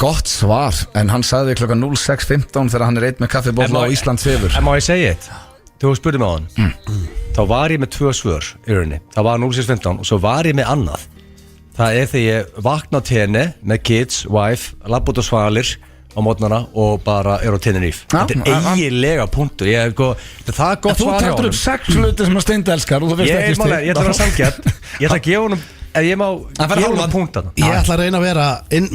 Gott svar, en hann sagði klokkan 06:15 þegar hann eitt með kaffibólla á Ísland sefur. En má ég segja eitt? Þú spurði mig á hann þá var ég með 2 svör í rauninni. Það var 06:15 og svo var ég með annað. Það þegar ég vakna á tenni með kids, wife, labb út á Svalir á mótnana og bara á Tenerife. Þetta eiginlega punktur. Þetta það gott svar hjá honum. Þú taktur upp 6 hluti sem að Steindi elskar og þú veist ekki stig. Ég ætla að vera samkjætt. Ég ætla að gefa honum ef ég má gefa honum punktana. Ég ætla að reyna að vera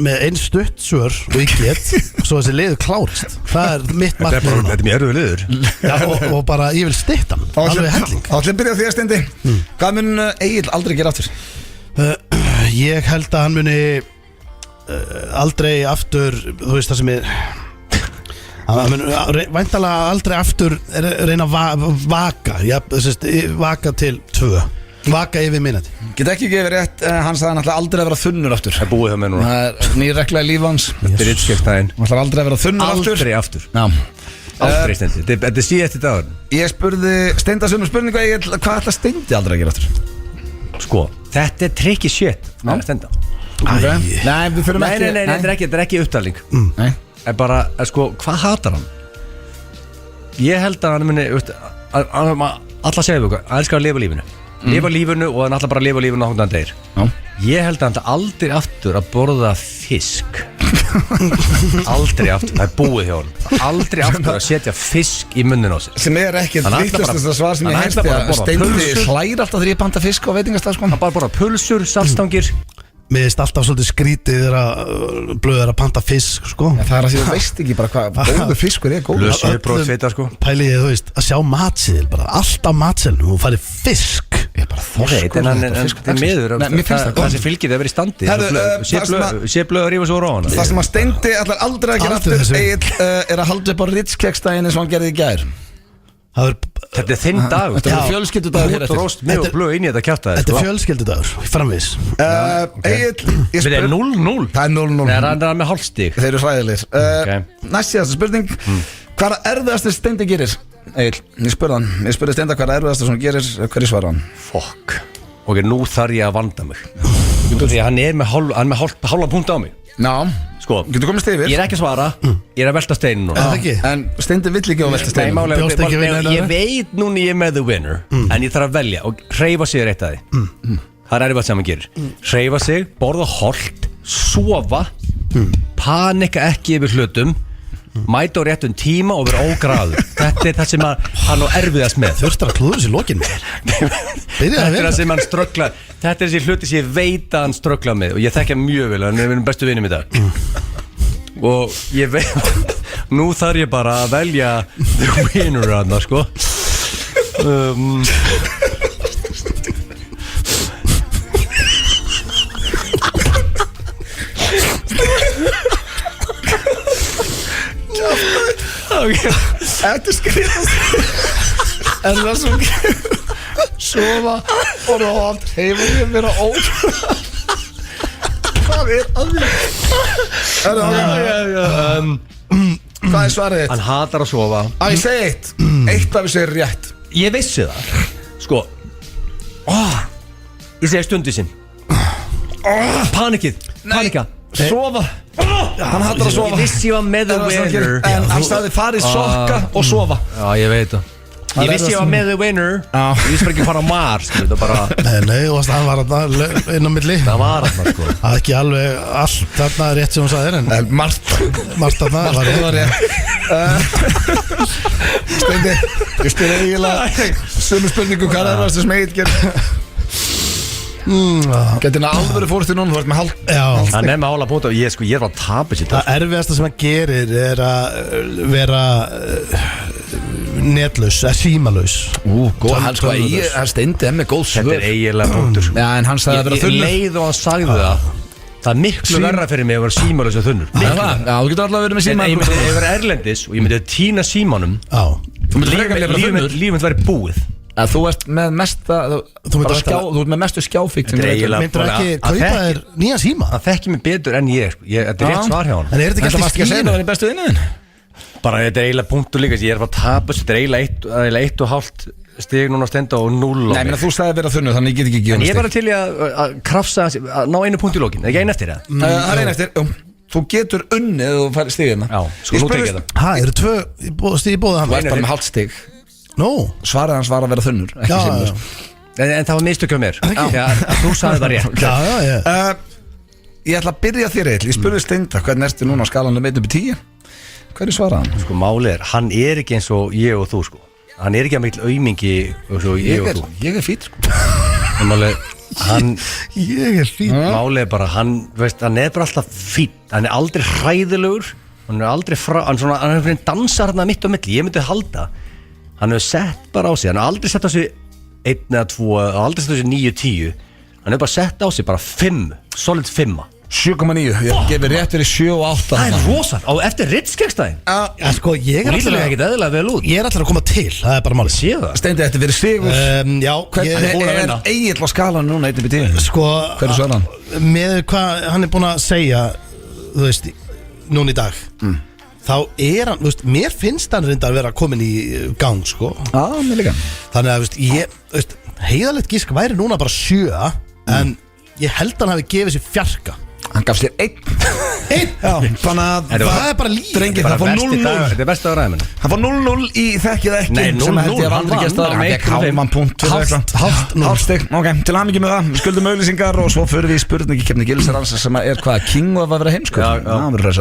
með einn stutt svör og ég get svo þessi liður klárist. Það mitt markmið. Þetta mjög erfiður liður. Já, og bara ég vil stytta hann. Alveg helling. Þá ætlum við byrja á því að Steindi. Hvað mun Egill aldrei gera aftur? Ég held að hann muni aldrei aftur, þú veist það sem væntanlega aldrei aftur reyna að vaka til 2 vaka yfir minnati. Get ekki gefið rétt, hann sagði hann ætla aldrei að vera þunnur aftur. Það er búið hjá mér núna. Það er nýr regla í líf hans. Þetta er ritskiptæðin. Hann ætla aldrei að vera þunnur aftur. Aldrei aftur. Já. Aldrei Steindi. Þetta er síðast í dagur. Ég spurði Steinda sömu spurningu Egill, hvað ætla Steindi aldrei að gera aftur? Sko, þetta er tricky shit með Steinda. Nei, við fyrir ekki. Nei, þetta er ekki upptalning. Nei. En bara, sko, hvað hatar hann? Ég held að hann muni alla segja við okkur, hann elskar að lifa lífinu. Lifa lífinu og hann ætla bara að lifa lífinu á hundan degir. Ég held að hann aldrei aftur að borða fisk. Aldrei aftur, það er búið hjá hann. Aldrei aftur að setja fisk í munnin á sig. Sem ekki vittlustasta svar sem ég heyrti að Steindi hlægir alltaf þegar ég panta fisk á veitingastað sko. Hann bara borða pulsur, saltstangir. Mér finnst alltaf svolítið skrítið þegar blöður að panta fisk sko. Það er að þú veist ekki bara hvað góður fiskur er góður. Blöð prófið fita sko. Pæli ég, þú veist, að sjá matseðil bara alltaf matseðil og farið fisk. Ég er bara þorskur. En miður, það sem fylgir það verið í standi. Sé blöð að rífa svo á hana. Það sem að Steindi ætlar aldrei að gera aftur Egill er að halda upp á Ritz-keksdaginn eins og hann gerði í gær. Þetta er þinn dag. Þetta er fjölskyldudagur hér eftir. Þú róst mig og blöð inn í þetta kjaftaði. Þetta er fjölskyldudagur, framvís. Egill, ég spyr 0-0. Það er 0-0. Það er með hálfstig. Þeir eru hræðilegir. Næst síðasta spurning. Hvað er erfiðast Steindi gerir? Egill, ég spurði Steinda hvað er erfiðast sem hann gerir. Hverju svarar hann? Fuck. Ok, nú þarf ég að vanda mig. Því að hann er með hálfa punkt á mig. Ná, sko, getur komist yfir. Ég er ekki að svara, ég er að velta steinu núna. En Steindi vill ekki að velta steinu. Ég veit núna ég er með the winner, en ég þarf að velja og hreyfa sig rétt að því. Það er erfitt sem hann gerir. Hreyfa sig, borða holt, sofa, panika ekki yfir hlutum, mæta á réttum tíma og vera ógráður. Þetta er það sem hann á erfiðast með. Þurftar að klúður sér lokin með. Þetta er það sem hann strögglar. Þetta er þessi hluti sem ég veit að hann strögglar með og ég þekkja mjög vel, hann er minn bestu vinum í dag. Og ég veit, nú þarf ég bara að velja the winner hann, sko. Þetta er skrifast. En það sem sofa og rátt hefur ég verið að ógráða. Hvað er að því? Hvað er svarið þitt? Hann hatar að sofa. Ég segi eitt. Eitt af þessu er rétt. Ég vissi það. Sko, ég segi stundi sinn. Panika. Sofa. Hann hatar að sofa. Ég vissi ég var með the winner. En hann sagði farið sokka og sofa. Já, ég veit það. Ég vissi ég var með the winner. Ég vissi bara ekki fara á Mars. Nei, hann var alltaf inn á milli. Það var alltaf, sko. Það er ekki alveg allt þarna rétt sem hún sagði þér. Margt þarna var rétt. Steindi, ég spyrir eiginlega sömu spurningu hvað er það sem Egill gerir. Getur hann alvöru fórstu núna, þú ert með hálft. Já. Hann með ála búnt og ég var að tapa sér. Það erfiðasta sem hann gerir er að vera netlaus, símalaus. Góð, hann steindi með góð svör. Þetta eiginlega punktur. Já, en hann sagði að vera þunnur. Leið og hann sagði það er miklu verra fyrir mig að vera símalaus og þunnur. Já, þú getur allavega verið með síma. En ég myndi vera erlendis og ég myndi týna símanum. Lífið væri búið. Þú ert með mestu skjáfík. Myndur ekki kaupa þér nýjan síma? Það þekki mig betur en ég. Þetta rétt svar hjá hann. En er þetta ekki alltaf að segja það í bestu vinnuðin? Bara þetta eiginlega punktur líka. Ég að tapa, þetta eiginlega 1,5 stig núna stenda og 0. Nei, menn að þú sagði vera þunnu, þannig ég get ekki gefið stig. En ég bara til að krafsa, að ná einu punkt í lokin. Ekki einu eftir það? Það er einu eftir, þú getur unnið og færi stigina. Já, sko nú tekið það. Eru 2 stig í bóða hann? Þú ert bara með hálft stig. Svarið hans var að vera þunnur, ekki símlaus. En það var mistökk á mér. Þú sagði það rétt. Ég ætla að byrja þér eitthvað. Ég spurði Steinda, hvernig ertu núna á skalanum 1-10? Hverju svaraði hann? Sko málið hann er ekki eins og ég og þú sko. Hann er ekki að mikil aumingi eins og ég og þú. Ég er fít sko. Ég er fít. Málið bara, hann er bara alltaf fít. Hann er aldrei hræðilegur. Hann er aldrei hann er fyrir dansar hérna mitt á milli. Ég myndi halda. Hann hefur sett bara á sig. Hann hefur aldrei sett á sig 1 eða 2, aldrei sett á sig 9-10. Hann hefur bara sett á sig bara 5, solid 5. 7,9, ég gefið rétt fyrir 7 og 8. Það er rosalega, á eftir Ritz-kekstæðin. Sko, ég er alltaf ekkert eðlilega vel út. Ég er alltaf að koma til, það er bara málið. Sé það. Steindi, þetta verið sigur. Já, hvernig er Egill á skalan núna 1-10? Sko, hverju svarar hann? Með hvað hann er búin að segja, þú veist, núna í dag, þá er hann, þú veist, mér finnst hann reynda að vera komin í gang, sko. Já, mér líka. Þannig að, þú veist, heiðalegt gísk væri núna bara 7, en ég held hann hafi gefið sér fjarka. Hann gaf sér 1. Já, þannig að það er bara líf. Drengir, það fór 0-0. Þetta er besta á ræðinu. Það fór 0-0 í þekkið ekki. Nei, 0-0, hann fekk hálfan punkt. Hálft stig, ok, til hamingju með það. Skuldum auglýsingar og svo förum við í spurningikeppni Gilsarans sem er hvað, King of að vera heimskur. Já,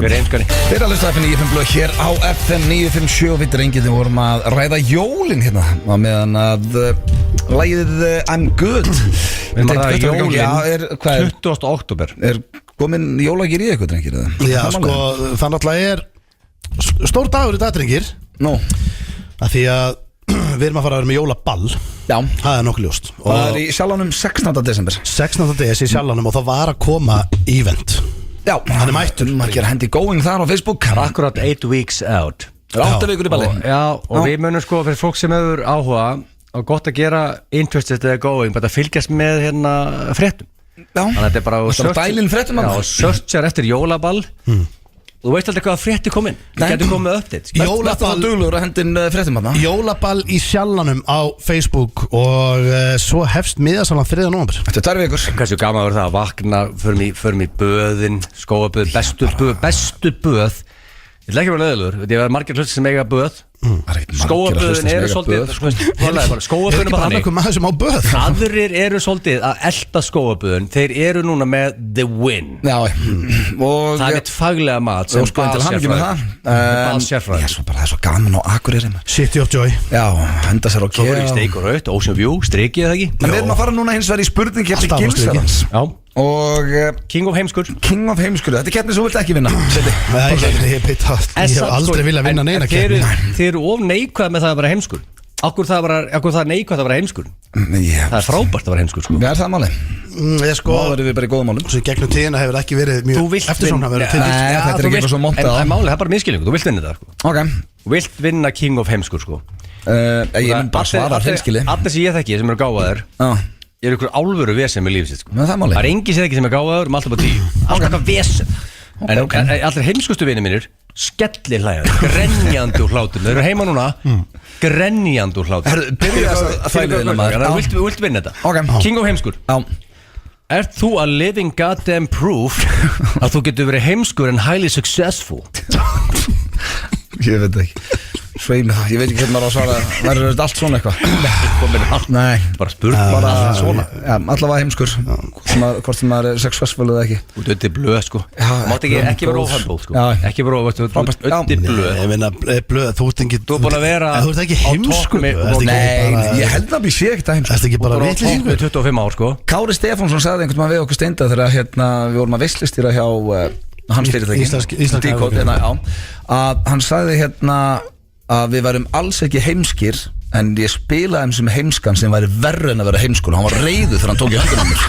við heimskari. Þeir að hlusta FM 95 blöð hér á FM 957 og við drengir þeim vorum að ræða jólin hérna á meðan að lagið I'm Good. Við erum að ræða jólin 20. október. Komin jólagir í eitthvað, drengir? Já, sko, það náttúrulega er stór dagur í dag, drengir. Af því að við erum að fara að vera með jólaball. Já. Það er nokkuð ljóst. Það er í Sjallanum 16. desember. 16. des í Sjallanum og það var að koma event. Já, hann er mættur. Maður gerir hendi going þar á Facebook. Akkurat 8 weeks out. 8 vikur í balli. Já, og við munum sko fyrir fólk sem hefur áhuga og gott að gera interested eða going, bara að fylgjast með hérna fréttum. Já, þetta er bara dælinn fréttum. Já, searchar eftir jólaball. Þú veist aldrei hvað frétti komin. Það getur komið með update. Jólaball duglur að hendin fréttum hann. Jólaball í Sjallanum á Facebook og svo hefst miðasalan 3. nóvember. Þetta er 2 vikur. Hversu gaman verður það að vakna, förum í böðin, skóaböð, bestu böð. Ég ætla ekki að vera leiðilegur, ég verður margir hluti sem eiga böð. Skóaböðin eru svolítið skóaböðin er bara þannig. Aðrir eru svolítið að elta skóaböðin. Þeir eru núna með the win. Já, og það er eitt faglega mat sem balsérfræði. Það er svo gaman á Akureyri. City of Joy. Já, henda sér á Svo fyrir steik og raut, Ocean View, strikið það ekki. En við erum að fara núna hins vegar í spurningkeppni Gilsarans. Já. Og King of heimskur. Þetta er keppni sem þú vilt ekki vinna. Ég hef aldrei viljað vinna neina keppni. Þeir eru of neikvæð með það að vera heimskur. Akkur það er neikvæð að vera heimskur. Það er frábært að vera heimskur sko. Það er það máli. Máli er við bara í góða málum. Svo í gegnum tíðina hefur ekki verið mjög eftirsókn að vera til. Nei, þetta er ekki eitthvað svo montað á. En máli, það er bara miskilningu, þú vilt vinna það sko. Ok. Þú vilt vinna King of heimskur sko. Ég mun bara svara hreinskili. Allir sem ég þekki sem eru gáðaðir er ykkur álfuru vesen með lífið sitt sko. Það er engin sem ekki sem er gáðaður alltaf á 10. Alltaf eitthvað vesen. En allir heimskustu vinir mínir skellir hlæðar, grenjandi úr hlátur. Þeir eru heima núna, grenjandi úr hlátur. Þú vilt vinna þetta. King of heimskur. Ert þú a living goddamn proof að þú getur verið heimskur and highly successful? Ég veit ekki. Sveið með það, ég veit ekki hvernig maður á að svara. Verður þetta allt svona eitthvað? Nei, bara spurt. Bara svona. Allavega heimskur. hvort sem maður er successful eða ekki. Út öndi blöð sko. Mátt ekki vera óhæmbúl sko. Ekki vera öndi blöð. Ég meina blöð, þú ert ekki. Þú er búin að vera. Þú ert ekki heimskur. Nei, ég held að ég sé ekkert að heimskur. Það er ekki bara vitleysingur. 25 ár sko. Kári Stefánsson sagði einhvern veginn við okkur Steinda þegar við vorum að veislustýra hjá hans fyrirtæki að hann sagði að við værum alls ekki heimskir en ég spilaði sem heimskan sem væri verri en að vera heimskur og hann var reiður þegar hann tók í höndunum mér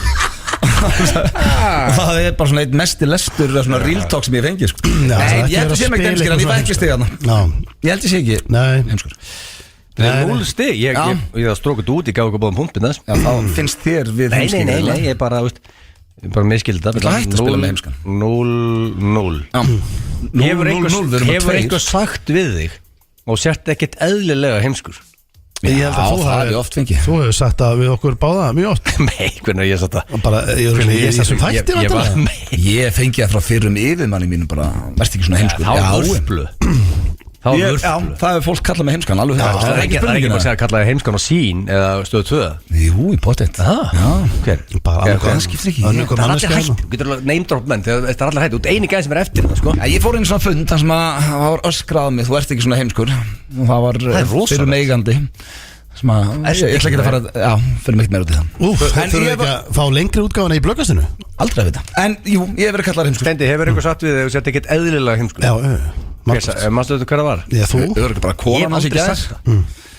það er bara svona eitt mesti lestur svona real talk sem ég fengi sko. Nei, ég held að sé mig ekki heimskir en ég var ekki stig ég held að sé ekki heimskur Það er 0 stig, ég það strókut út, ég gaf ekki báðum punktinn þess þá finnst þér við heimskir Nei, ég bara miskildi það hægt að spila með heimskan 0-0 Hefur einhver sagt við þig og sért ekkert eðlilega heimskur Ég held að það er oft fengið Þú hefur sagt það við okkur báða mjög oft Nei, hvernig ég sagt það Bara, ég fengi það frá fyrrum yfirmanni mínum bara, verðst ekki svona heimskur Það var vörflu Það hefur fólk kallað með heimskan alveg Það er ekki bara að segja að kalla heimskan á sín eða stöðu 2 Jú, í pottet Hver? Það skiptir ekki Það er allir hættu, getur neymdrótt menn það er allir hættu, út eini gæði sem er eftir það sko Ég fór inn í svona fund þar sem að það var öskrað mig, þú ert ekki svona heimskur og það var fyrir meigandi ég ætla ekki að fara fyrir mig meira út í það En þú ekki að fá lengri útgáfana í blöggastinu? Aldrei að vita En jú, ég hef verið kallar heimskur Steindi, hefur einhver satt við þig og sett ekkert eðlilega heimskur? Manstu þetta hvað það var? Já, þú Þau verður ekki bara konan hans í gæðis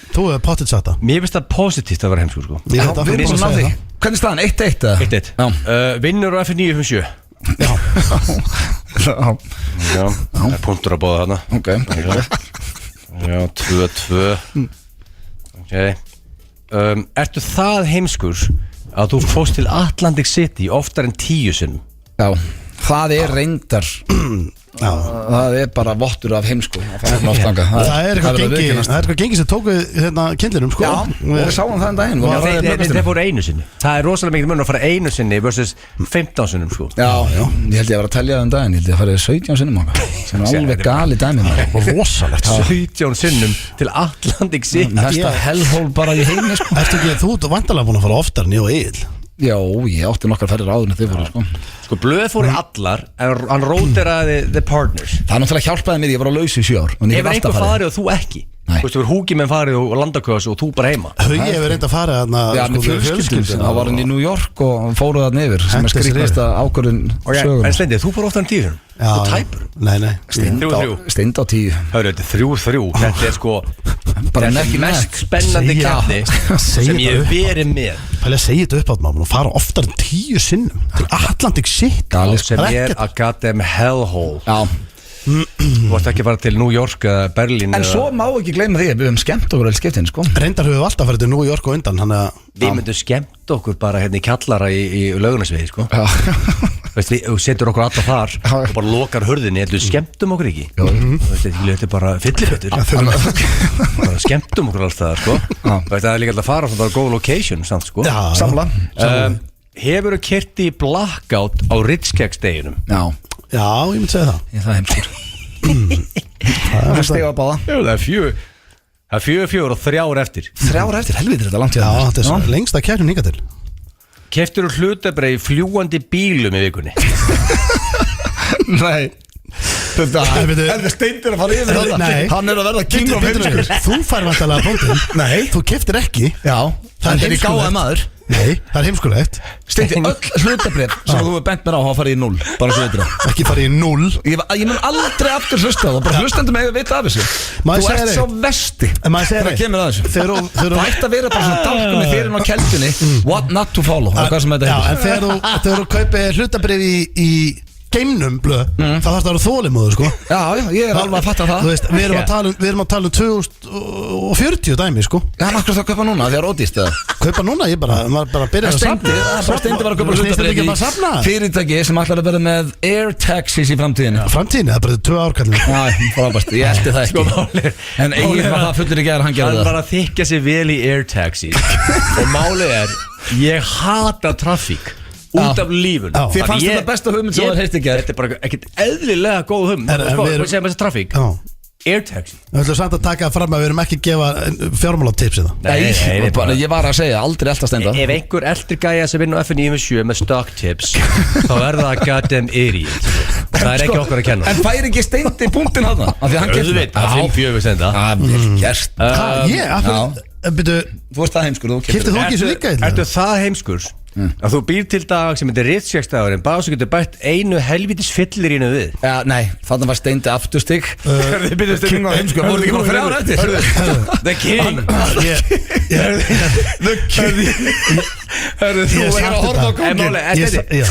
Þú hefur pottet satt það Mér finnst það positíft að vera heimskur sko Við erum búin að ná því Hvernig staðan? 1-1? 1-1 Vinnur á F957 Já Það er punktur að bóða þarna Já, 2-2 Ertu það heimskur að þú fórst til Atlantic City oftar en 10 sinnum? Já, það er reyndar það er bara vottur af heimsku það er eitthvað gengi sem tók við kindlinum sko. Já, og við sáum það en daginn þeir fóru einu sinni það er rosalega mikið mun að fara einu sinni versus 15 sinnum sko. Já, ég held ég að vera að telja það en daginn ég held ég að fara 17 sinnum sem er alveg gali dæmi rosalegt 17 sinnum til Atlantic City þetta hellhól bara í heimi sko. Ertu ekki þú vantarlega búin að fara oftar en ég og Egil? Já, ég átti nokkar ferðir áður en þið fóru Sko blöð fóru allar en hann róteraði The Partners Það náttúrulega hjálpaði mér, ég var á lausu í 7 ár Hefur einhver farið og þú ekki? Þú veist, hefur húkimenn farið og landakvöðs og þú bara heima Haugi hefur reyndað farið þarna Já, með fjölskyldum, það var hann í New York og fóruð þarna yfir sem er skrýtnasta ákvörðun sögum En Steindi, þú fór oftar en 10 Þú tæpur Nei Steind á 10 Hörru, þetta er 3-3 Þetta er sko Bara ekki mest spennandi keppni sem ég hef verið með Pæli að segja þetta upp átt maður og fara oftar en 10 sinnum til Atlantic City sem er a goddamn hellhole Já Þú varst ekki að fara til New York eða Berlín En svo má ekki gleyma því að við höfum skemmt okkur alls skiptin sko. Reyndar höfum við alltaf farið til New York og undan Við myndum skemmt okkur bara hérna í kjallara í Laugarnesvegi sko. Þú setur okkur alltaf þar og bara lokar hurðinni Þú skemmtum okkur ekki Þetta er bara fyllifötur Bara skemmtum okkur alltaf sko. Það er líka alltaf að fara á góð location samt, sko. Samla Hefur þú kert í blackout á Ritz-keksdeginum? Já, ég myndi segja það Ég það heimskur Það er steg að báða Það er 4 og 3 ár eftir 3 ár eftir, helviti þetta langt Já, þetta er lengst að kærum líka til Keftur þú hlutabréf í fljúgandi bílum í vikunni? Nei Þetta Steindir að fara yfir þetta Hann er að verða king of heimskur Þú fær vantarlega bóndin Nei Þú keftir ekki Já, það er ekki gáðað maður Nei, það er heimskulegt Steindi, öll hlutabrif sem þú hefur bent mér á að fara í 0 bara svo veitir það Ekki fara í 0 Ég mun aldrei aftur hlusta það bara hlustendum hefur vita af þessu Þú ert svo vesti þegar það kemur að þessu Það ætti að vera bara svona dálkum í þérinn á keldunni What not to follow En þegar þú kaupir hlutabrif í geimnum blöð, það þarf að vera þólimóður sko. Já, ég er alveg að fatta það. Þú veist, við erum að tala um 2040 dæmi sko. Já, hann akkur það kaupa núna, því að rótist eða? Kaupa núna, maður bara byrja að safna. Steindi var að kaupa hlutabrif í fyrirtæki sem ætlar að vera með air taxis í framtíðinu. Framtíðinu, það er bara 2 ár kallin. Já, frábært, ég eldi það ekki. En eigin var það fullur í gær, hann gerði það. Hann var að þykja sig vel í air taxis. Og málið er, ég hata trafík út af lífun. Þið fannst þetta besta hugmynd sem það heist ekki. Þetta er bara ekkert eðlilega góð hugmynd. Hvað segir maður þessi trafík? Airtaxi Við ætlum samt að taka fram að við erum ekki að gefa fjármálatips í það. Nei, ég var að segja, aldrei elta steinda. Ef einhver eldri gæja sem vinn á FN97 með stock tips þá það goddamn idiot. Það ekki okkur að kenna. En fær ekki steindi punktinn hana? Af því hann getur það 5-4 steinda. Vel gert. Þú veist það heimskur. Kiptið þú ekki svo líka í það? Ertu það heimskur að þú býr til dag sem heitir Ritz-6-dagurinn bara svo getur bætt einu helvítis fyllir ína við? Já, nei, þannig var steindi afturstig. King of heimskur. Þú ert ekki bara 3 ára eftir. The King. The King. Þú er að horfa á kongin.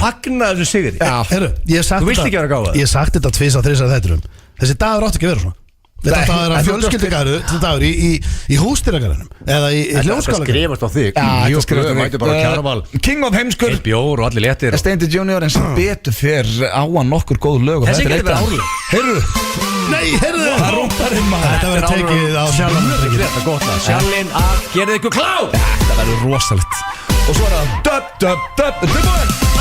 Fagna þessu sigri. Þú vilt ekki vera gáða. Ég sagt þetta 2-3 þætturum. Þessi dagur átti ekki að vera svona. Þetta átti að vera fjölskyldudagur í húsdýragarðinum eða í hljómskálagarðinum. Það skrifast á þig. Mjög skrifast mæti bara Kjarval. King of heimskur. Eitt bjór og allir léttir. Steindi Junior en sem betur fyrr á hann nokkur góð lög. Þessi ekki verið árlega. Heyrðu. Nei, heyrðu. Það rúmtar maður. Þetta verður tekið á sjálfan. Þetta er gott lag. Sjálfinn að gera ykkur klá. Þetta verður rosalegt. Og svo er það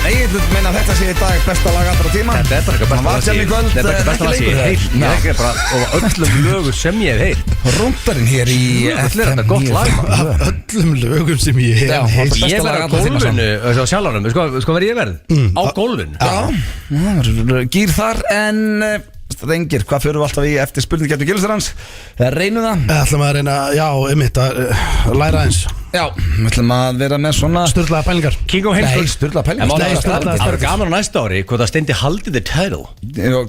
Ég vil meina að þetta sé í dag besta lag allra tíma. Þetta er bara besta lag sem ég hef heyrt. Ég er bara á öllum lögum sem ég hef heyrt. Rúndarinn hér í Þetta er gott lag. Af öllum lögum sem ég hef heyrt. Ég verð á gólfinu á sjálfanum. Sko verð ég verð? Á gólfinu. Já, gýr þar en Rengir, hvað fyrir við alltaf í eftir spurningkeppni Gilsarans? Reynum það? Ætlum að reyna, já, einmitt að læra eins. Já, við ætlum að vera með svona Sturlaða pælingar. King of heimskur. Nei, sturlaða pælingar. Það er gaman á næsta ári hvað það steindi haldið the title.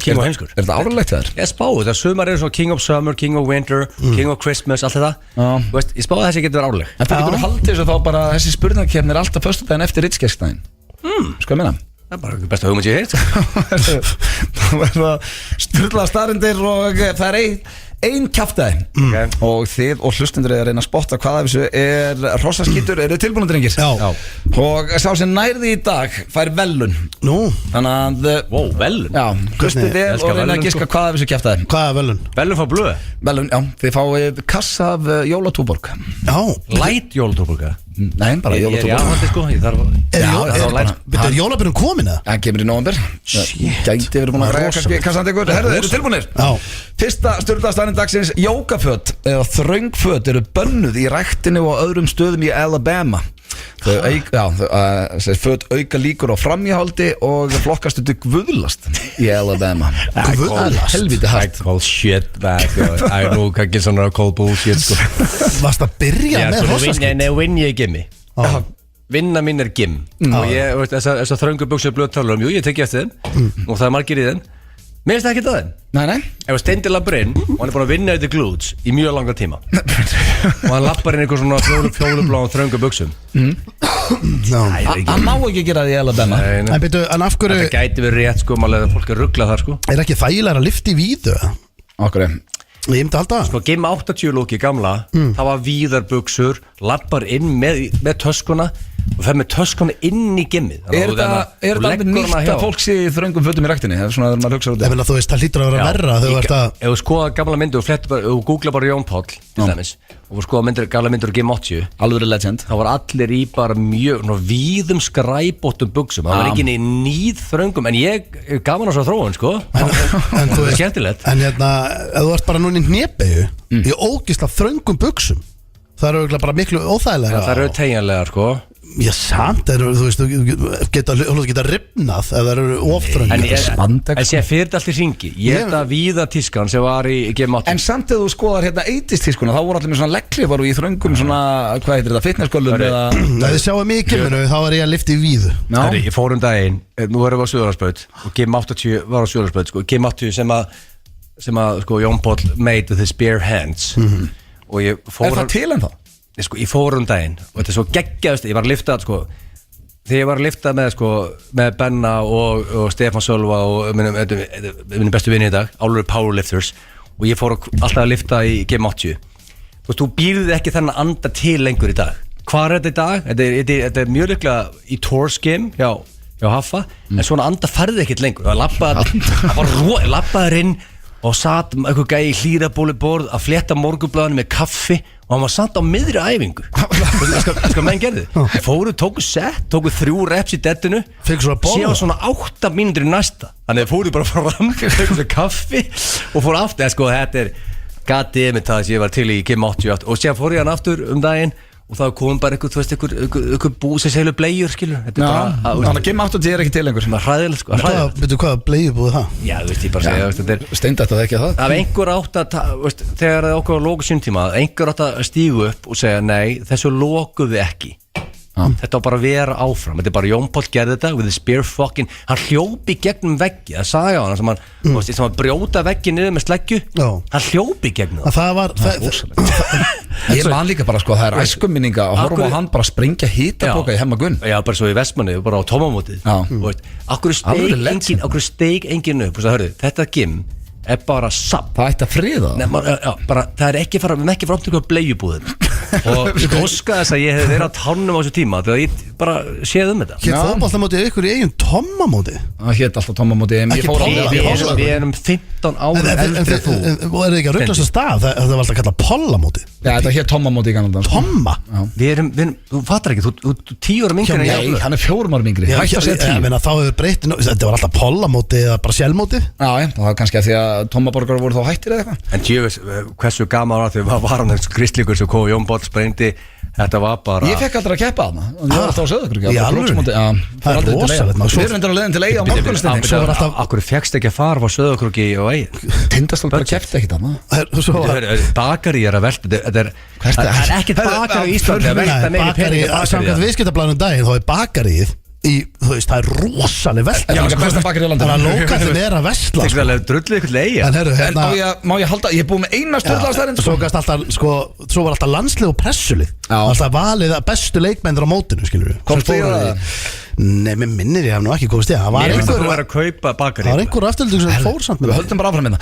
King of heimskur. Er þetta áralegt þér? Ég spáði það, sumar eru svona King of summer, King of winter, King of Christmas, allt þetta. Þú veist, ég spáði þessi getur verið árleg. En það getur haldið þessu þá bara þessi spurningkeppni er alltaf föstudaginn eftir Ritz-keppnin. Sko ég meina? Það er bara besta hugmynd ég heilt. Það verður sturlaða staðreyndir og það er ein kjaftaði og þið og hlustundur er að reyna að spotta hvað af þessu er hrossaskítur, eru tilbúinu drengir? Já. Og sá sem nærði í dag fær velun. Nú. Þannig að velun? Já, hlustið vel og reyna að giska hvað af þessu kjaftaði. Hvað er velun? Velun fá blöð? Velun, já, þið fáið kassa af jólatúborg. Já. Light jólatúborga? Nei, bara jólatúborg. Ég er jáfandi sko, ég þarf Er jólabjörnum komin eða? Það kemur í nóvember. Gæti verið búin að græða kannski kassan ykkur. Herðu, eru tilbúinir? Já. Fyrsta sturlastaðurinn dagsins, jókaföt eða þröngföt eru bönnuð í ræktinu og öðrum stöðum í Alabama. Föt auka líkur á framhjáhaldi og flokkast til guðlast í Alabama. Guðlast? Helviti I hægt. call shit back. I know hvað ekki svona call bullshit sko. Varst að byrja með hrossaskít? Nei, vinn ég gimmi. Vinna mín er gimm. Og ég, þess að þröngu buxur blöðtalur jú, ég tekja eftir þeim og það er margir í þeim. Mér finnst það ekki það þeim. Nei. Ef steindi lappar inn og hann er búin að vinna þetta glúts í mjög langa tíma og hann lappar inn einhver svona fjólubláum þröngu buxum. Hann má ekki gera það í Alabama. En byrju, en af hverju Þetta gæti verið rétt sko, maður fólk er ruglað þar sko. er ekki þægilega að lyfta í víðu? Okkur. Ég myndi halda það. Sko, Game 80 lúki gamla, það var víðarbuxur, lappar inn með töskuna og fer með töskuna inn í gimmið. Er þetta alveg nýtt að fólk sé í þröngum fötum í ræktinni? Það er svona að maður hugsa út Ég meina, þú veist, það hlýtur að vera verra þegar þú ert að Ef þú skoða gamla myndir og googla bara Jón Páll til dæmis og skoða gamla myndir og Game 80 Alveg legend. þá var allir í bara mjög víðum skræbóttum buxum. Það var ekki í nýð þröngum en ég gaman á svo þróun sko. En þú Það er veist, skemmtilegt. en hérna, ef þú ert bara núna í hnébeyju í ógisla þröngum buxum það eru örugglega bara miklu óþægilega Það eru tegjanlegar sko. Já, samt, þú veist, þú geta rifnað ef það eru ofþröng En spandex. sé fyrir þetta allt í hringi. Ég held að víða tískan sem var í Game 80 En samt ef þú skoðar hérna 80s tískuna þá voru allir með svona leggli í þröngum svona, hvað heitir þetta, fitnessgöllum eða Ef þið sjáum mig í gimminu, þá er ég að lyfta í víðu Herri, ég fór daginn, nú erum við á Suðurlandsbraut og Game 80 var á Suðurlandsbraut sko. Game 80 sem að sko, Jón Páll made with his bare hands og ég fór Er það til en þá? Sko, ég fór daginn og þetta er svo geggjaðist ég var að lyfta sko, þegar ég var að lyfta með Benna og Stefán Sölva og minni bestu vinni í dag alveg powerlifters og ég fór alltaf að lyfta í Game 80 þú veist, þú býrði ekki þennan anda til lengur í dag hvað er þetta í dag? Þetta er mjög líklega í Tours Game hjá Haffa en svona anda færði ekkert lengur það lappaði inn og satt eitthvað gæi í hlýrabóluborð að fletta morgunblaðinu með kaffi og hann var samt á miðri æfingu sko menn gerði fóru, tóku 3 reps í dettinu síðan svona 8 mínútur í næsta þannig að fóru bara fram fekk kaffi og fór aftur sko þetta gati með það sem ég var til í Gym 88 og síðan fór ég hann aftur daginn og þá kom bara einhver bú sem seglu bleiur skilur þetta þannig að Gym 80 ekki til lengur hræðilegt sko veitu hvað bleiubúið það? Já, þú veist ég bara segja þetta steindætt að ekki það af einhver átt að þegar okkur loku síntíma einhver átt að stígu upp og segja nei þessu lokuðu ekki þetta var bara að vera áfram þetta bara Jón Páll gerði þetta with the spear fucking hann hljópi gegnum veggi það sagði á hann sem hann brjóta veggi niður með sleggju hann hljópi gegnum það var ég man líka bara sko það æskuminninga að horfa á hann bara sprengja hitapoka í Hemmagunn já bara svo í Vestmanni bara á tómamótið okkur steig enginn upp og það hörðu þetta Gym bara samt það ætti að friða það er ekki fara við ekki fara til bleiubúðin og ég óska þess að ég hef verið á tánum á þessu tíma þegar ég bara séð þetta hér fótboltamótið ykkur í eigin tommamóti það hétt alltaf tommamóti við erum 15 ára eldri þú og er þið ekki að rugglast að stað það var alltaf að kalla pollamóti þetta hétt tommamóti í gangan tomma þú fattar ekki þú 10 ára yngri nei hann er 4 ára yngri þá hefur breytt þetta var alltaf pollamóti eða bara sjálfmóti það var kannski að því að tommaborgar voru þá hættir eða eitthvað en tjóðis hversu gaman var þegar var hann þessu kristlíkur sem kom Jón Páll sprengdi þetta var bara ég fekk aldrei að keppa þarna og ég var alltaf á Sauðárkróki það er rosalegt við erum endur að leiðin til Eyja á morgunstundin okkur fekkst ekki að fara frá Sauðárkróki og Eyja Tindastóll bara keppti ekkert þarna bakari að velta það er ekkert bakari í Íslandi að velta meiri pening samkvæmt viðskiptablaðinu daginn þá er bakarið þú veist, það er rosaleg velt þannig að lókallin er að vestla það er drullið ykkur Eyja má ég halda, ég er búið með eina stjórnlagsstærinn svo var alltaf landslið og pressulið alltaf valið að bestu leikmennir á mótinu skilur við komst þið það? Nei, mér minnir ég hef nú ekki komist í það það var að kaupa bakari það var einhver afturlýting sem fór samt með við höldum bara áfram hérna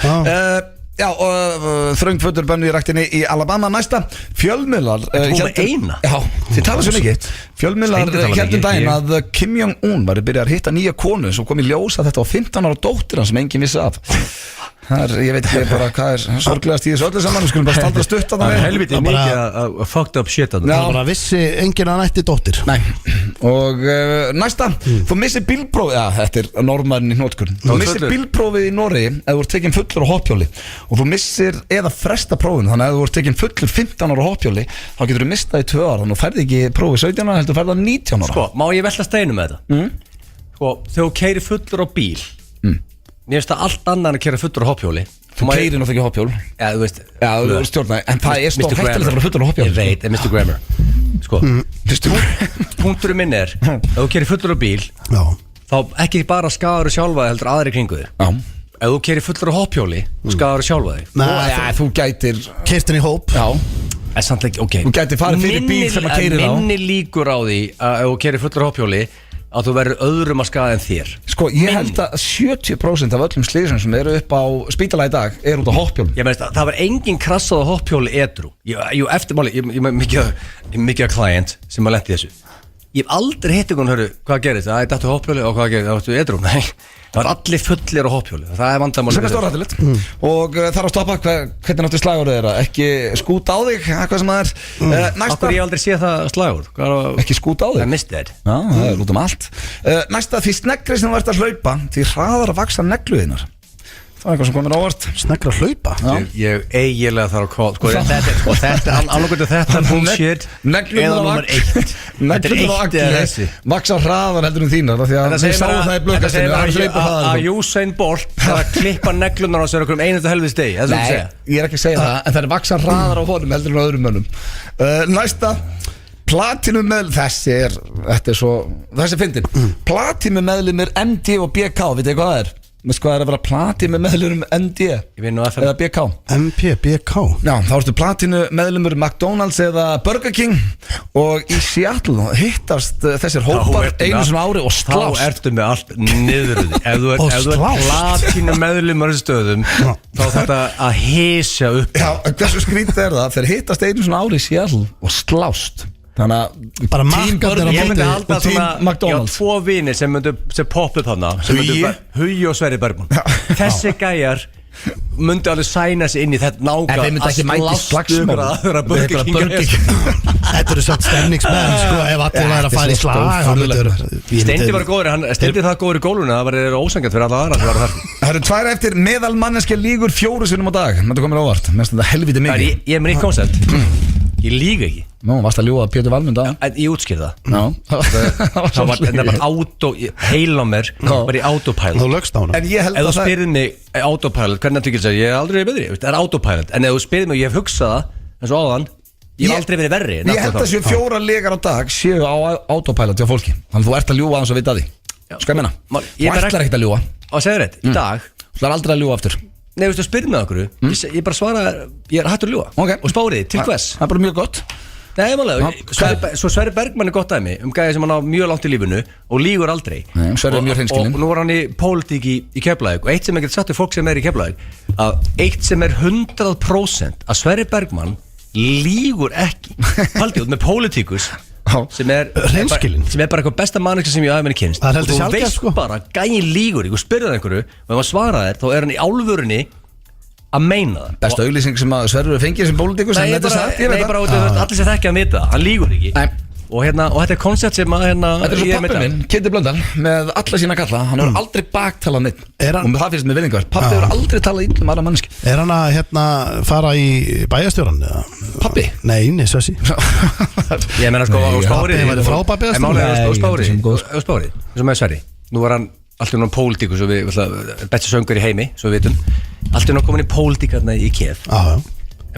já, og þröngfötur bönnu í ræktinni í Alabama næsta fjölmiðlar já, þið tala svo mikið fjölmiðlar hérna daginn að Kim Jong-un var að byrja að hitta nýja konu svo kom í ljós að þetta var 15 ára dóttir hans sem enginn vissi af ég veit ekki bara hvað er sorglegast í þessu öllu saman við skulum bara staldra stutt það er helviti mikið að fucked up shit það bara vissi enginn að nætti dóttir nei og næsta þú missir bílprófið þetta er norðmærin í hnótkurn þú missir bílprófið í Noregi ef þú ert tekinn fullur á hoppjóli og þú missir eða fresta prófin þannig að ef þú ert tekinn fullur 15 ára á hoppjóli þá getur þú mistað í 2 ára þannig að þú færði ekki prófið 17 ára heldur færði 19 ára sko, má ég velta steinu með þetta sko, þegar þú keyrir fullur á bíl mér finnst það allt annað en að keyra fullur á hoppjóli þú keyrir náttúrulega ekki á hoppjól já, þú veist þú stjórnaði en það er stór hættilegt að vera fullur á hoppjóli ég veit, Mr. Grammar sko, punkturinn minn er ef þú keyrir fullur á bíl þá ekki bara skadar þú sjálfa heldur aðri kringu þig ef þú keyrir fullur á hoppjóli skadar þú sjálfa þig þú gætir keirtin í hóp þú gætir farið fyrir bíl sem að keyrir á minni líkur á því að ef þú keyrir fullur á hoppjóli að þú verður öðrum að skaða en þér sko ég held að 70% af öllum slísum sem eru upp á spítala í dag er út á hoppjóli ég meðist að það var engin krassað á hoppjóli edru eftirmáli, ég mikið að client sem að lendi þessu ég hef aldrei hitt einhvern hörru hvað gerist, það er dættu hoppjóli og hvað gerist, það varstu edru nei, það var allir fullir á hoppjóli það er vandamáli sem er stórhættulegt og þarf að stoppa hvernig náttúrulega slagur þeirra ekki skút á þig, hvað sem það er næsta ég aldrei sé það slagur ekki skút á þig það misti þér það er út allt næsta því sneggri sem þú ert að hlaupa því hraðar að vaksa negluðinnar það er eitthvað sem komir ávart sneggra að hlaupa ég eiginlega þarf að koma þetta er annarkvöldu þetta bullshit eða nummer 1 negluðin á akli vaksa hraðar heldur þínar því að við sáum það í blöðkastinu að Usain Bolt þarf að klippa neglunar á sér okkur einustu helvist degi nei, ég er ekki að segja það en það er vaksa hraðar á honum heldur en öðrum mönnum næsta Platinum meðlum þessi er fyndin Platinum meðlumir MD og BK veit ég hvað það er Veist hvað er að vera platínu meðlumur MD eða BK MP, BK Já, þá ertu platínu meðlumur McDonald's eða Burger King og í Seattle hittast þessir hópar einu svona ári og slást þá ertu með allt niður ef þú er platínu meðlumur í stöðum þá þetta að hysja upp Já, hversu skrítið er það þeir hittast einu svona ári í Seattle og slást Þannig að bara makkarnir Ég myndi halda svona McDonald's. Já, 2 vinir sem poppa upp hana Hugi og Sverri Bergman Þessi gæjar myndi alveg sæna sig inn í þetta nága En þeir myndi ekki mæta í slagsmál. Þetta eru satt stemningsmenn sko, ef allir er að fara í slag Steindi var góður, Steindi það góður í góluna, það var ósangjart fyrir alla aðra sem var þar. Það eru 2 eftir, meðalmanneskja lígur 4 sinnum á dag. Þetta komir ávart, mest þetta helviti mikið. Ég er með nýtt koncept. Ég líka ekki. Nú, varst að ljúga Pétur Valmund á. En ég útskýr það. Það var heil á mér, var í autopilot. Þú lögst á hana. En ég held Ef að þú spyrir mig autopilot, hvernig það tykkir ég er aldrei betri, það er autopilot. En ef þú spyrir mig, ég hef hugsað það, eins og áðan, ég hef aldrei verið verri. Ég held að séu 4 legar á dag séu á autopilot hjá fólki. Þannig þú ert að ljúga aðeins að vita því. Sko ég menna, þú ætlar ekkert að ljúga. Og segðu rétt, í dag Þú ætlar aldrei að ljúga aftur. Nei, þú spyrir mig okkur, ég bara svara, ég er hættur að ljúga. Og spárið, til hvers? Það er bara mjög gott. Nei, málega, svo Sverrir Bergmann er gott dæmi gæði sem hann á mjög langt í lífinu og lígur aldrei. Nei, Sverrir er mjög hreinskilinn. Og nú var hann í pólitík í Keflavík og eitt sem ég get sagt til fólk sem er í Keflavík að eitt sem er 100% að Sverrir Bergmann lígur ekki. Haldið út með pólitíkus sem er hreinskilinn, sem er bara eitthvað besta manneskja sem ég aðeins minni kynst. Það er heldur og þú sjálfgefið, veist sko. bara, gæin lígur og spyrðu það einhverju og ef hann svarar þér þá er hann í álfurunni að meina það. Besta auglýsing sem að Sverrir fengið sem pólitíkus. Nei, bara allir sem þekkja að vita það, hann lígur ekki. Nei. Og þetta er koncept sem að Þetta er svo pappi minn, Kiddi Blöndal, með alla sína kalla. Hann hefur aldrei baktalað neitt. Og það finnst með vinningar. Pappi hefur aldrei talað illa aðra mannski. Er hann að fara í bæjarstjóran? Pappi? Nei, Sössi. Ég meina sko á Spári. Hann væri frábæri á Spári sem með Sverri. Nú var hann alltaf náttúrulega pólitíkus og við besti söngur í heimi, svo við vitum. Alltaf náttúrulega komin í pólitíkarna í Kef.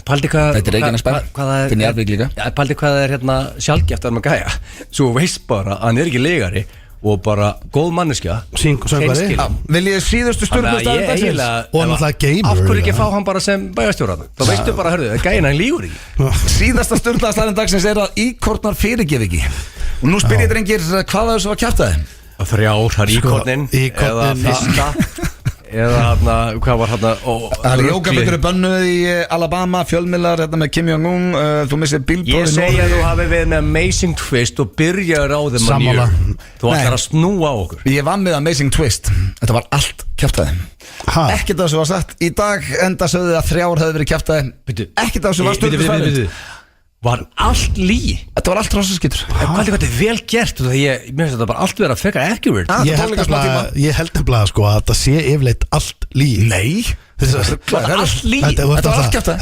Paldi hvað Þetta er Reykjanesbær, þinn í Arvík líka. Paldi hvað það er hérna sjálfgeft að maður gæja. Svo veist bara að hann er ekki legari og bara góð manneskja. Söngvari. Vil ég síðustu sturglustaðar dagsins? Og hann alltaf gamer. Af hverju ekki fá hann bara sem bæjarstjóra? Þá veistu bara, hörðu, gæjina hann lígur ekki. Síðasta sturglustaðar dagsins er að íkornar fyrirgef ekki. Og nú spyr ég drengir hvað þessu var kjaftaði. 3 ár, það er íkornin eða fyrsta eða hérna, hvað var hérna það er jókabökur bönnuð í Alabama, fjölmiðlar hérna með Kim Jong-un, þú missir bílprófið. Ég segi að þú hafi verið með Amazing Twist og byrjaður á þeim manjur. Þú ætlar að snúa á okkur. Ég vann með Amazing Twist. Þetta var allt kjaftaði. Ekkert af þessu var sagt í dag, enda sögðu að 3 ár hefði verið kjaftaði. Ekkert af þessu var sturglustaðar. Var allt lí. Þetta var allt rossaskýtur. Hvað er vel gert? Mér finnst þetta bara allt verið að fekka accurate. Ég held nefnilega sko að þetta sé yfirleitt allt lí. Nei. Þetta var allt lí. Þetta var allt kjaftaði.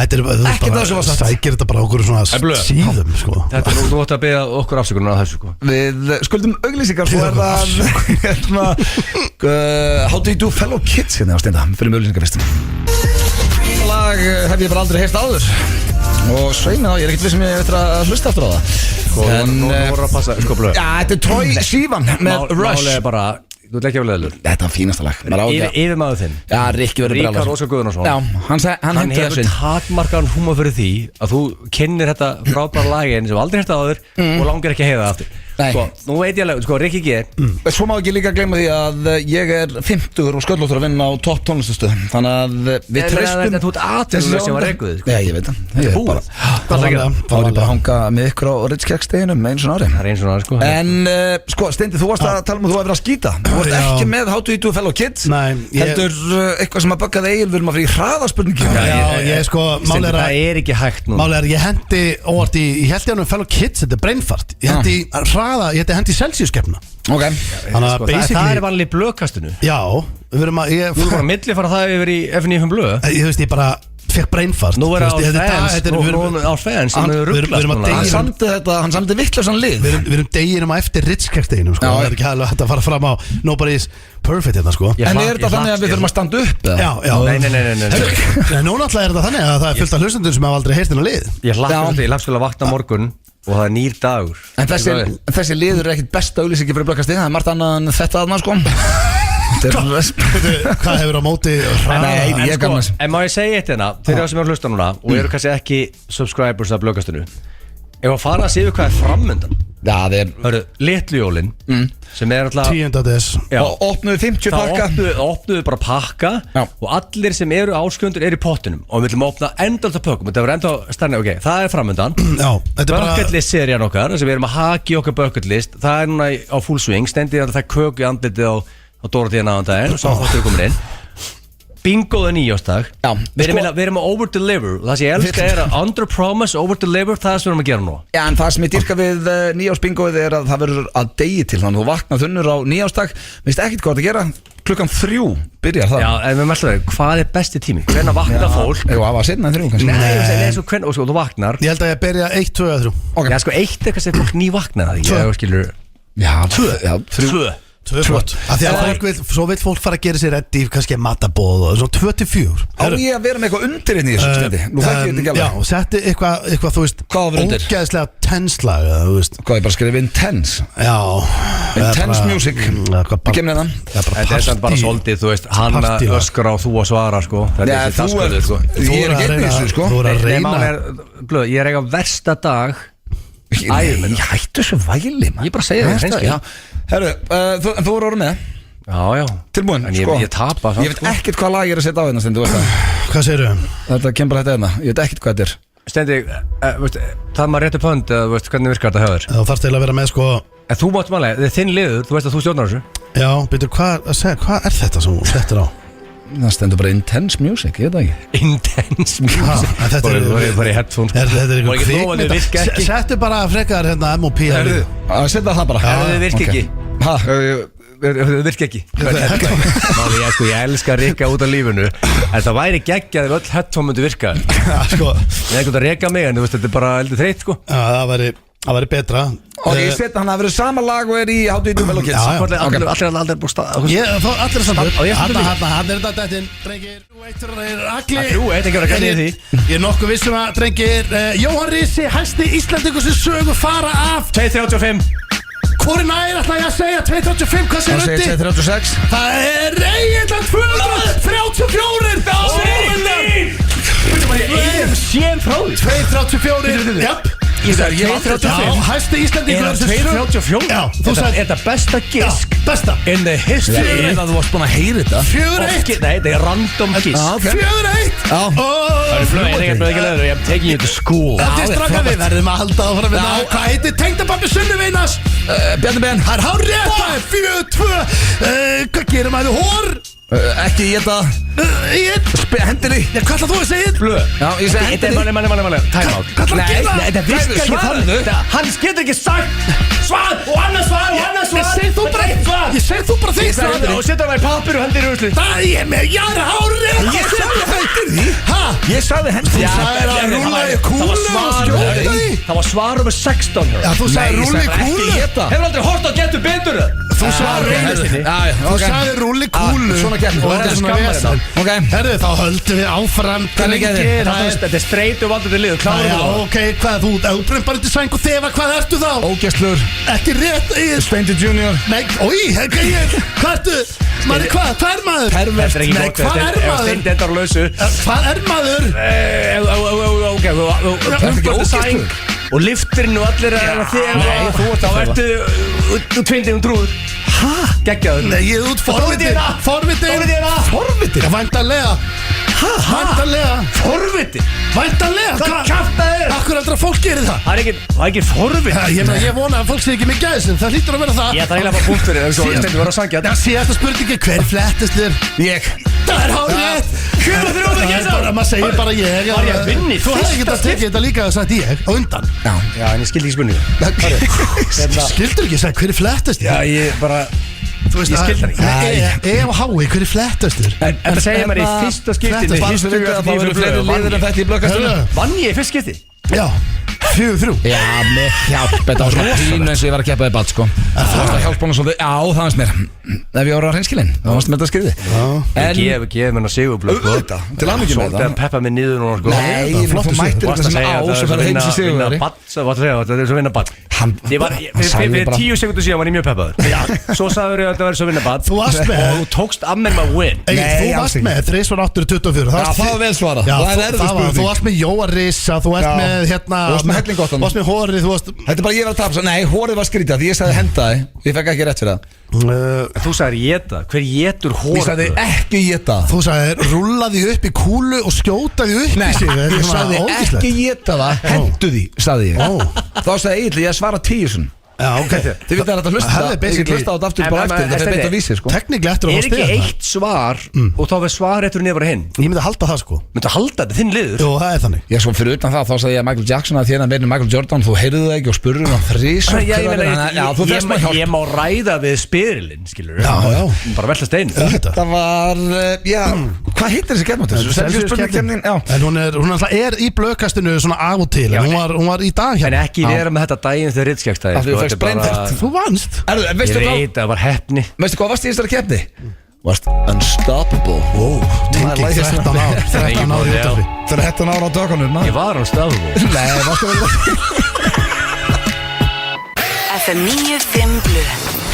Ekkert af þessu var sagt. Sækir þetta bara okkur svona síðum sko. Þetta er nú átt að beða okkur afsökunar á þessu sko. Við skuldum auglýsingar. Svo er það How do you do fellow kids hérna á Steinda fyrir með auglýsingarfestum. Lag hef ég bara aldrei heyrt áður. Og sveina þá, ég er ekkert við sem ég eftir að hlusta aftur á það. En nú voru að passa, sko blöð. Já, þetta er Troy Sivan með Rush. Málega bara, þú ert ekki að leðlur. Þetta er fínasta lag. Yfirmaður þinn. Já, Rikki verður brjálaður. Ríkar Óskar Guðnason. Já, hann hefur takmarkaðan húmor fyrir því að þú kynnir þetta frábæra lagin sem aldrei hérst áður og langar ekki að heyra það aftur. Sko, nú veit ég alveg, sko, Rikki G. Svo má ekki líka gleyma því að ég er 50 og sköllóttur að vinna á topp tónlistastöð. Þannig að við treystum. Þú ert aðtöðlega sem var reikuð. Já, ég veit það. Þetta er búið. Hvað er það? Þá er ég bara að hanga með ykkur á Ritz-keksdeginum eins og ári. Það er eins og ári, sko. En, sko, Steindi, þú varst að tala um að þú hefur verið að skýta. Þú varst ekki með How do you do fellow kids. Nei. Heldur eitthvað sem að buggaði Egil, við erum að fara í hraðaspurningi. Já, ég sko, það er ekki hægt nú. Málega ég hendi óvart ég held ég hann fellow kids, þetta er brainfart. Ég hendi Celsius-keppna. Ok. Það er vanlega í blöðkastinu. Já, við verum að Þú erum bara að millifara það yfir í FNF blöð. Ég veist, ég bara fekk brainfart. Nú er á fans sem eru rugglast. Hann samdi vittlausan lið. Við erum deginum á eftir Ritz-keksdeginum, sko. Það er ekki hægt að fara fram á Nobody's Perfect hérna, sko. En er þetta þannig að við þurfum að standa upp? Já. Nei. Nú náttúrulega er þetta þannig að það er fullt af hlustendur sem hafa aldrei heyrt inn á lið. Ég hlakka til að vakna morgun og það er nýr dagur. En þessi liður er ekkit besta auglýsingi fyrir blökkasti. Það er margt annað en þetta aðna, sko. Hvað hefur á móti Nei, ég gaman. En má ég segja eitt hérna fyrir það sem eru hlusta núna og eru kannski ekki subscribers af blökkastinu. Ef að fara að séu hvað er framöndan. Já, það er Litlujólin sem er alltaf 10. des. Og opnuðu 50 pakka. Opnuðu bara pakka og allir sem eru áskjöndur eru í pottinum og við viljum opna endalta pökkum. Þetta verður enda stærni, ok, það er framöndan. Bucket list serían okkar sem við erum að haki okkar bucket list. Það er núna á full swing. Stendið að það köku í andlitið á Dóratíðan aðan daginn og sá þáttur komin inn. bingoða nýjástag. Við erum að over-deliver. Og það sem ég elska að under-promise, over-deliver. Það sem við erum að gera nú. Já, en það sem ég dýrka við nýjásbingoið að það verður að degi til. Þannig að þú vaknar þunnur á nýjástag. Veist ekkert hvað að gera. Klukkan 3 byrjar það. Já, en við mæltum það, hvað besti tími? Hvenær vaknar fólk? Það var setna en 3 kannski. Nei, og þú vaknar. Ég held að ég byrja 1, 2 eða 3. Já, sko, 1 eitthvað sem fólk ný vaknar. Ég skilur. Já, 2. 2 flott. Því að svo vil fólk fara að gera sér reddi kannski matabóð og svo 2-4. Á ég að vera með eitthvað undir inn í þessu stendi? Nú þekki ég þetta ekki alveg. Já, setti eitthvað, þú veist, ógeðslega tenslag, þú veist. Hvað, ég bara skrif intense? Já. Intense music. Ekki með það. Þetta er bara svolítið, þú veist, hann öskra og þú að svara, sko. Já, ég er ekki inn í þessu, sko. Þú er að reyna. Ég er eiga versta dag. Ég hættu þessu væli. Ég bara segja það, hreinskilið. Herru, þú voru orðið með? Já. Tilbúin, sko. Ég tapa samt. Ég veit ekkert hvað lag ég er að setja á hérna, Stendi, þú veist það. Hvað segirðu? Þetta kemur bara þetta hérna. Ég veit ekkert hvað þetta er. Stendi, það maður réttu pönd, eða hvernig virkar þetta hjá þér? Þú þarfst eiginlega að vera með, sko. En þú mátt málega, þetta er þinn liður, þú veist að þú stjórnar þessu. Já, byrju, hvað er þetta sem þú settir á? Það stendur bara intense music, ég veit það ekki. Intense music. Þetta er bara í headphones. Þetta er eitthvað kvikmynda. Settu bara frekar hérna M.O.P. Settu það bara. Það virka ekki. Það virka ekki. Ég elska að rikka út af lífinu. En það væri geggjað ef öll headphone myndi virka. Ég ekkert að rikka mig, en þú veist, þetta er bara heldur þreytt, sko. Það væri betra. Og ég setja hann að vera sama lag og er í How Do You Do Mellow Kids. Allir búið stað. Allir er samt upp. Hann er þetta dættinn. Drengir, Þrjú eitt, ekki verið að kenna í því. Ég er nokkuð vissum að drengir Jóhann Risi, hæsti Íslandingur sem sögu fara af 2.35. Hvorinn ægir ætla ég að segja 2.35, hvað segir Ötti? 2.36. Það er eiginlega 234. Það er sér frá því. 2.34. Japp. Ég sagði 2.35. Hæsti Íslandingur sem sögu. 2.34. Já, þú sagði. Er þetta besta gisk? Besta. In the history. Eða þú varst búin að heyra þetta. 4-1. Nei, þetta er random gisk. 4-1. Það er flöð, ég er ekki leður. I'm taking you to school. Þetta er straka við verðum að halda áfram við það. Hvað heitir tengdapappi Sunnuvinas? Bjarni Ben. Það er hárrétt. Það er 4-2. Hvað gerir maður hór? Ekki ég þetta Hendir því Hvað ætlað þú að segja? Blöð. Já, ég segi hendir því Manni Time out. Hvað ætlað að gera? Nei, þetta virkar ekki þannig. Hann getur ekki sagt svar og annars svar og annars svar. Ég segi þú bara þitt svar. Og setja það í pappir og hendir í rusli. Það er með jára hárrétt. Ég sagði hendir því Ég sagði hendir Þú sagði að rúla í kúlu og skjóta því. Það var svar um 16. Já, þú sagði rúla í kúlu. Hefur aldrei hort á Getur betur. Þú sagði rúla í kúlu. Svona gæm Herðu, þá höldum við áfram. Þetta er streit og valdur til lið. Já, ok, hvað þú brunn bara til sæng og þefa, hvað ertu þá? Ógæslur Ekki rétt Steindi Junior Nei, hvað ertu? Hvað er maður? Þetta er ekki gott. Hvað er maður? Steindi endar á lausu. Hvað er maður? Ok, þú sæng og liftirinn og allir að þegar þá ertu tvindið trúður. Hæ? Geggjaður. Nei, ég er út Forvitin Væntanlega Væntanlega Hvað kjafta þér? Akkur aldrei fólk gerir það? Það er ekki forvitin. Ég vona að fólk sé ekki með gæðsinn. Það hlýtur að vera það. Ég þarf eiginlega að fá punktur en svo stendur vera að sangja. Síðasta spurningi, hver flettist þér? Ég Það er hárrétt. 4-3. Maður segir bara ég. Var ég að vinni? Þú hefði ekki að tekið þetta líka að sagt ég á undan. Já, en ég skildi ekki spurningu. Skildur ekki að segja hver flettist þér? Já, ég bara Ég skildur ekki Ef og hái, hver flettist þér? En það segir mér í fyrsta skipti Vann ég í fyrsta skipti? Já 4-3. Já, með hjálp. Þetta var svona pínu eins og ég var að keppa í balt, sko. Það var að hjálpa hana svolítið. Já, það varst mér. Ef ég voru á hreinskilin, þá varst mér þetta skriði. Ég gef mér að sigurblöð, sko. Auðvitað, til aðmyggjum með það. Svolítið að peppa mig niður núna, sko. Nei, þú mættir þetta sem á sem færði heim sem sigurveri. Þetta er svo vinna bad. Fyrir 10 sekundur síðan var ég mjög peppaður. Svo sagður ég að þetta verði svo vinna bad. Og þú tókst að mér maður win. Þú varst með 3-8-24. Það var vel svarað. Þú varst með Jóa Risa. Þú varst með hérna. Þú varst með hórið. Þetta er bara ég var að tapa. Nei, hórið var skrítið því ég sagði hendaði. Ég fekk ekki rétt fyrir það. Þú sagðir geta. Hver getur hórið? Ég sagði ekki geta. Þú sagði rúllaði upp í kúlu og skjótaði upp í sig. Ég sagði ekki geta það. Hendu því, sagði ég. Þá sagði Egill, ég svara 10. Já, ok. Þið vitið að þetta hlusta á þetta aftur bara eftir, þetta beint á vísi, sko. Teknikli eftir að fá ekki stið. eitt svar og þá verður svar eftir niður bara hinn? Ég myndi halda það, sko. Myndi að halda þetta þinn liður? Jú, það þannig. Já, svo fyrir utan það, þá sagði ég að Michael Jackson að þérna meirinn Michael Jordan, þú heyrðu það ekki og spurður hann þrísvar. Ég má ræða við spyrilinn, skilur. Já. Bara velta steinu. Þetta var, hvað heitir þessi keppni? En hún er í blöðkastinu svona af og til. Hún var í dag hérna. En ekki vera með þetta daginn þegar ritskjagstæði. Þú vannst. Ég veit, það var heppni. Veistu hvað varst í þessari keppni? Varst Unstoppable. Tengi 13 ár í útvarpi. 13 ár á dögunum. Ég var Unstoppable. Nei, varstu FM 95 Blu.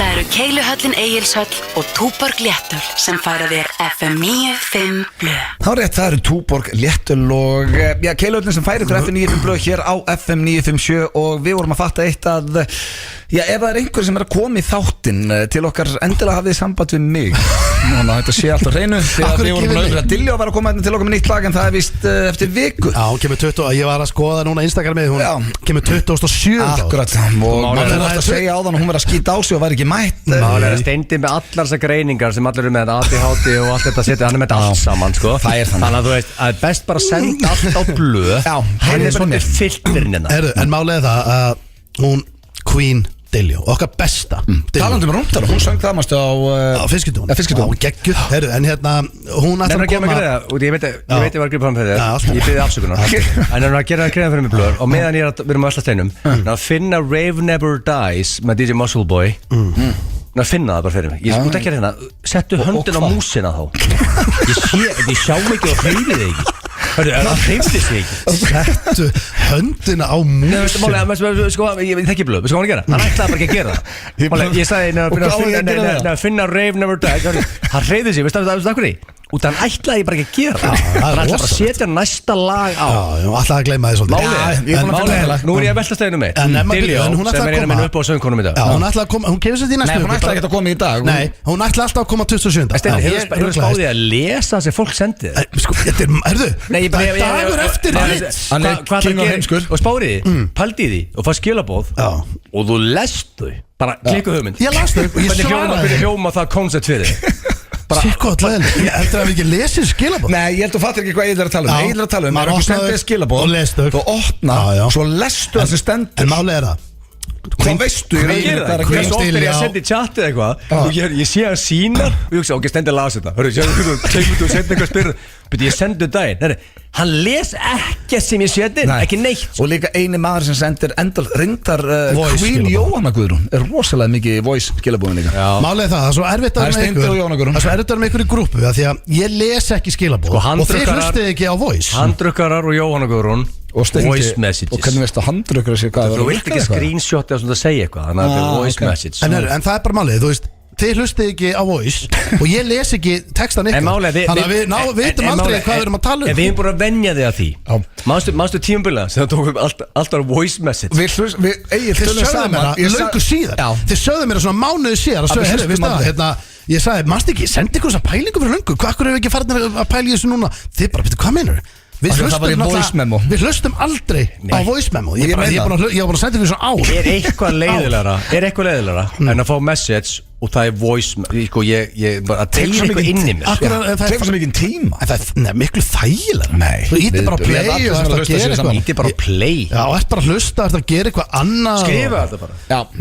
Það eru Keiluhöllin Egilshöll og Túborg Léttöl sem færa þér FM 95 Blu. Þá rétt, það eru Túborg Léttöl og Keiluhöllin sem færa þér FM 95 Blu hér á FM 957 og við vorum að fatta eitt að ef það er einhver sem er að koma í þáttinn til okkar, endilega hafið samband við mig. Núna, þetta sé alltaf hreinu þegar við vorum að Dilljá var að koma til okkar með nýtt lag en það er víst eftir viku. Já, hún kemur 20, ég var að skoða núna Instagramið, hún kemur 27. Akkurat, og maður er alltaf að segja á þann og hún verið að skýta á sig og væri ekki mætt. Það er steindi með allar þessar greiningar sem allir eru með ADHD og allt þetta setja, hann er með þetta allt saman, sko. Það er þannig. Þannig að þú veist, að best bara senda allt á blöð. Hann er svona filterinn hérna. En málega það að hún Queen Dilljá, okkar besta Talandum rúmtar, hún söng það mástu á Fiskitún. Fiskitún. Geggjuð, en hérna hún ætlar að koma. Ég veit ég var að gripa fram fyrir þér. Ég byrði afsökunar. En hann er að gera það greiðan fyrir mig blöður og meðan við erum á Öllasteinum að finna Rave Never Dies með DJ Muscle Boy að finna það bara fyrir mig. Ég skúti ekki að hérna, settu höndin á músina þá. Ég sjá mikið og hreyfi þig ekki. Það hreyfti sig ekki. Settu höndina á músina. Ég þekki blöð, veistu hvað hann að gera? Hann ætlaði bara ekki að gera það. Ég sagði, að finna Rave Never Dies. Hann hreyfði sig, veistu það hvernig? Út af hann ætlaði bara ekki að gera það. Hann ætlaði bara að setja næsta lag á. Já, alltaf að gleyma því svolítið. Nú er ég að velta steginu mig Dilljá, sem er eina minn upp á söngkonum í dag. Já, hún ætlaði að koma, hún kemur sér því næstu. Nei, hún ætlaði ekki að koma í dag. Nei, hún ætlaði alltaf að koma 27. Hefur spáðið að lesa það sem fólk sendi þér? Sko, þetta er dagur eftir Hann er king og heimskur. Og spáðið, pældi því og fannst skilabóð og þú lest þau. Bara klikku hugmynd. Ég las þau og ég svaraði. Hvernig hljóma það koncept fyrir þig? Sikko allavega, ég heldur að við ekki lesið skilabóð. Nei, ég held að þú fattir ekki hvað ég er að tala um. Ég er að tala um, maður okkur sendið skilabóð og lestu og opna, svo lestu það sem stendur. En málega er það Hvað veistu í reyndinu hvað er að gera? gera? Hvernig ég sendi chatið eitthvað og ég sé að sínar og ég hugsa, ok, stendur að lasa þetta. Hörru, tegur þú og sendi eitthvað spyrð. Byrju, ég sendi daginn. Hann les ekki sem ég seti, ekki neitt. Og líka eini maður sem sendir reyndar Queen skilabóð. Jóhanna Guðrún er rosalega mikið voice skilabóðin líka. Málega það er svo erfitt að Það er Steindi og Jóhanna Guðrún. Það er svo erfitt að með ykkur í grúpu af því að ég les ekki skilabóð og þið hlustið ekki á voice. Handrukkarar og Jóhanna Guðrún og voice messages. Og hvernig veistu að handrukkar sér hvað þú vilt ekki screenshot eða svona að segja eitthvað, þannig að þetta er voice message. En það er bara málið, þú veist, þið hlustið ekki á voice og ég les ekki textan ykkur, þannig að við veitum aldrei hvað við erum að tala um. En við erum búin að venja þig að því. Manstu tímabila sem það tókum alltaf voice message. Þið sögðu mér það löngu síðar. Þið sögðu mér það svona mánuði síðar. Ég sagði, manstu ekki, sendi ykkur þessa pælingu fyrir löngu. Hvað er ekki farin að pæla í þessu núna? Þið bara, hvað meinur þið? Við hlustum aldrei á voice memo. Ég var búin að senda ykkur svona ár. Er eitthvað leiðilegra en að fá message og það er voice, sko, ég bara að tegja eitthvað inn í mér. Það tekur svo mikið tíma. Það er miklu þægilega. Þú ítir bara play og ert að gera eitthvað. Ítir bara play. Já, og ert bara að hlusta, ert að gera eitthvað annað. Skrifa þetta bara.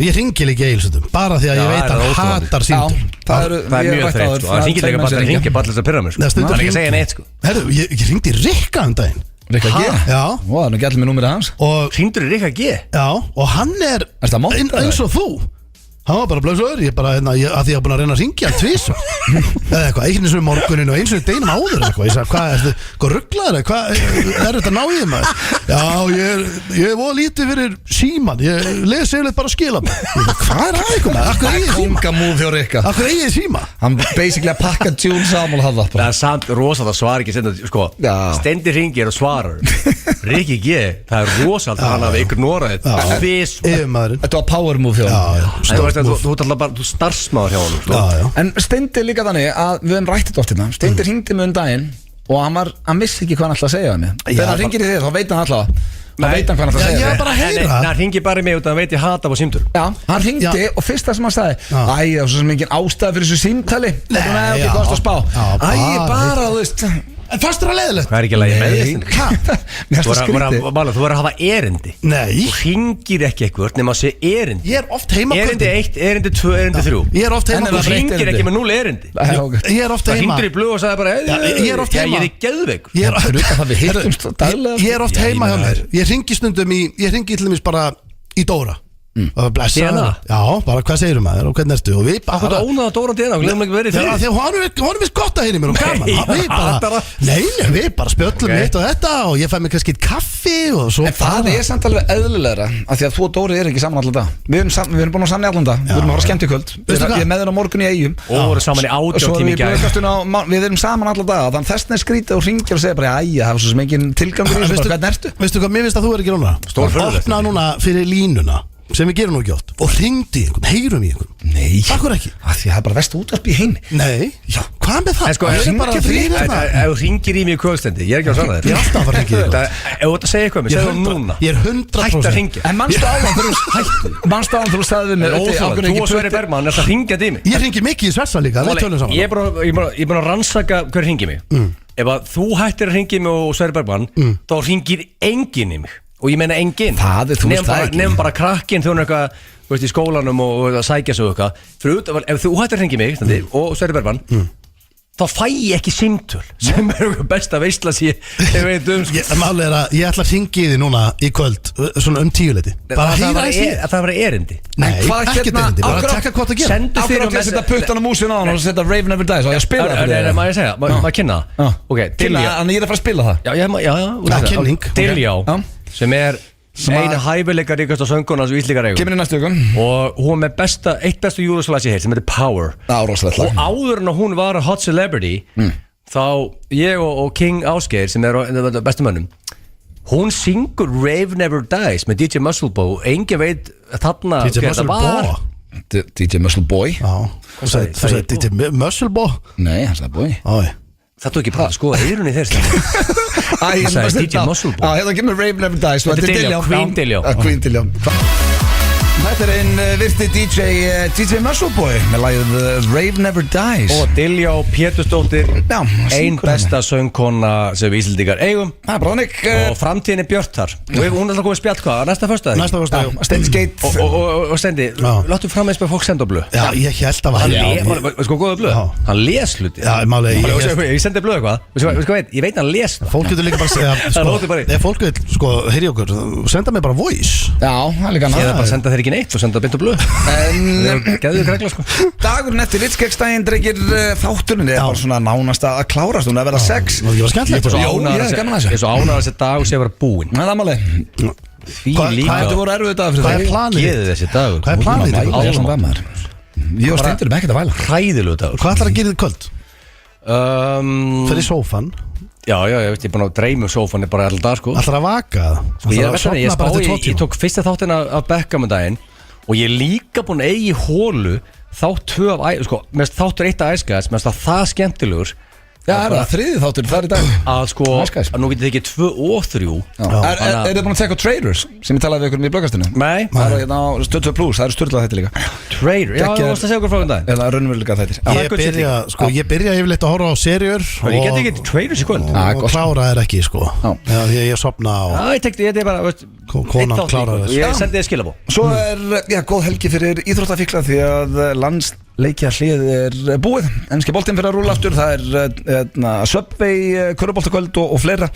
Ég ringi líka Egilsson, bara því að ég veit að hann hatar símtöl. Það er mjög þreytt, sko. Það ringir líka bara að ringja bara þess að pyrra mér, sko. Það er ekki að segja neitt, sko. Herru, ég ringdi Rikka daginn. Rikka G? Já. Það er nú ekki allir með númerið hans. Hringdur í Rikka G? Já, og hann er eins og þú. Hann var bara blöðsöður, ég bara, að því ég var búin að reyna að ringja hann tvisvar. Eða eitthvað, einu sinni morgunin og einu sinni deginum áður eitthvað. Ég sagði, hvað, ertu, hvað rugglaður, hvað, er þetta náðið maður? Já, ég voru lítið fyrir síman, ég les yfirleitt bara skila mig. Hvað er það eitthvað maður? Akkur eigið síma? Kongamúð hjá Rikka. Akkur eigið síma? Hann basically að pakka tjún saman og hafa það. Það er samt rosalega svar ekki senda, sko, Steindi hringir og svarar. Rikki G, það er rosalega hann að ignoraði þetta var power move hjá hann. Þú ert alltaf bara, þú starfsmáður hjá hann. En Steindi líka þannig að við höfum rætt þetta oft hérna. Steindi hringdi mig daginn og hann vissi ekki hvað hann ætlaði að segja við mig. Þegar hann hringir í þig þá veit hann alltaf Það veit hann hvað hann ætlar að segja Ég er bara að heyra Hann ringi bara í mig út að hann veit ég hata á símtur Já, hann ringdi og fyrst það sem hann sagði Æ, það var svo sem engin ástæða fyrir þessu símtali Nei, hvað varst að spá Æ, bara, þú veist En fannst þér að leiðilegt? Hvað ekki lagi með þess? Mér finnst það skrítið Þú verður að hafa erindi Nei Þú ringir ekki eitthvað nema að sé erindi Ég er oft heima Erindi 1, erindi 2, erindi 3 Ég er oft heima Þú ringir ekki með 0 erindi Ég er oft Það heima hringdur í blöð og sagði bara Ég er oft heima Ég er geðveik Ég er oft heima hjá mér Ég ringi stundum í Ég ringi til dæmis bara í Dóra og blessa DNA? Já, bara hvað segir maður og hvernig ertu og við Akkur það ónaða Dóra DNA Gleðum ekki verið Þegar hún er vist gott að heyri mér og gaman Við bara, við bara spjöllum mitt og þetta og ég fæ mig kannski eitt kaffi og svo En það er samt alveg eðlilegra af því að þú og Dóri er ekki saman allan dag Við erum búin að samni allan dag Við erum að fara skemmt í kvöld Ég er með þér á morgun í Eyjum Og voru saman í 18 tími í gær Við erum saman allan dag Þannig þess vegna skrítið og ringir og segir bara Æja, það var svo sem engin tilgangur í þessu Hvernig ertu? Veistu hvað, mér finnst að þú er ekki núna Stórfurðulegt. Opna núna fyrir línuna sem við gerum nú ekki oft og ringdi í einhvern, heyrum í einhvern Nei Akkur ekki? Af því að það er bara vest útvarp í heimi Nei, já, hvað með það? En sko, Ég er bara þrír hérna. ef þú ringir í mig í kvöldstendi Ég er ekki að svara þér Ég er alltaf að fara að hringja í þig. Ef þú ert að segja eitthvað mér, segðu það núna Ég er 100% Hætt að hringja En mannstu áðan þegar þú sagði við mér Þú og Sverri Bergmann er að hringja til mig Ég ringi mikið í Sversa líka, við tölum saman Ég er bara að rannsaka hver hringir mig Ef að þú hættir að hringja í mig og Sverri Bergmann Þá hringir enginn í mig Og ég meina enginn Það er, þú veist það ekki Nefn bara krakkinn þegar hún er eitthvað Þú veist í skólanum og að sækja sig og eitthvað Ef þú hættir að hringja í mig og Sverri Bergmann Þá fæ ég ekki símtöl Sem er eitthvað besta veistla sem ég veit sko. Máli er að ég ætla að ringi í þig núna í kvöld svona 10 Bara hýra í því Það var erindi Nei, hvað ekkert hérna- erindi, bara af hverju- að tekka hvað það gera Sendu Af hverju átti að setja puttan á músin á hann og setja Rave Never Dies og ég að spila það fyrir Má ég segja, maður kynna það Ok, Diljá Þannig ég er að fara að spila það Já, kynning. Diljá Já. sem er eina hæfileika ríkast á sönguna sem Íslendingar eiga Kemur í næstu ykkur og hún er með eitt bestu júðurslag sem ég heilt sem heitir Power Rosalegt og áður en hún var hot celebrity þá ég og King Ásgeir sem er bestu mönnum hún syngur Rave Never Dies með DJ Muscleboy og engin veit þarna DJ Muscleboy DJ Muscleboy Já, þú sagði DJ Muscleboy Nei, hann sagði boy Ói Það þú ekki bara að skoða eyrun í þeir Það sagði DJ Muscleboy. Hérna kemur Rave Never Dies Þetta er Diljá, Queen Diljá. Queen Diljá Þetta er einn virti DJ Muscleboy með lagið Rave Never Dies Og Diljá Pétursdóttir Já, ein syngur besta söngkona sem við Íslendingar eigum Það er bara þannig og framtíðin er björt þar og hún er alltaf komið spjall hvað, næsta föstudag Næsta föstudag. Steins Gate og Steindi, Já. láttu fram eins með fólk senda á blöð Já, ég held að var sko góða blöð, Já. hann les hluti Já, máli, ég sendi blöð eitthvað ég veit hann les það Fólk getur líka bara að segja Það lóti bara í. Ef fólk vil, heyri okkur senda mig bara voice Já, það er líka ég er bara að annað senda þeir ekki neitt og senda beint á blöð gæðu þér regla sko Dagurinn eftir Ritskegstægin drengir þátturinn er bara svona nánast að klárast hún að vera 6 Nú, ég var skemmtilegt Jó, ég er gaman að þessu. ég er svo ánægður að þessi dag sé að vera búinn Það er máli því Hvað- líka Þetta voru erfið dag fyrir Hvað er þig planið? geði þessi dagur Hvað er planið þitt? Væla svona dæmar Ég og Steindur ekkert að væla hræðilegu dagur Hvað ætlar að gera þið kvöld? Fyrir sófan já, ég veit, ég er búin að dreyma um sófan er bara allir dag sko Ætlar að vaka Ég er Ætlar að ég sofna bara eftir 2 ég tíma tók fyrsta þáttin af Beckham um daginn og ég er líka búin að eigi hólu þátt 2 af sko, mest þáttur 1 af Æskæðs mest að það skemmtilegur Já, er það þriði þáttur, það er í dag að sko, Æskæðs. að nú getið þið ekki 2 og 3 Er þið búin að tekka Traders sem ég talaði við ykkur í blöggastinu? Nei, Það er hérna á Stöðtöð Plus, það eru styrlað þetta líka Trader, já, þú Geggjaður. varst að segja okkur frá um daginn Eða raunveruleika þættir Já. Ég byrja yfirleitt að horfa á serjur Ég get ekki Traders í kvöld Ah, og gott. klára þær ekki sko Já. Já, því að ég sopna og Ég er bara, veist Konan einn þátt í klárar kvöld. þess. Ég sendi þið skilabó Svo er, já, góð helgi fyrir íþróttafíkla því að landsleikja hlið er búið Enski boltinn fyrir að rúla aftur Það er Subway, köruboltakvöld og fleira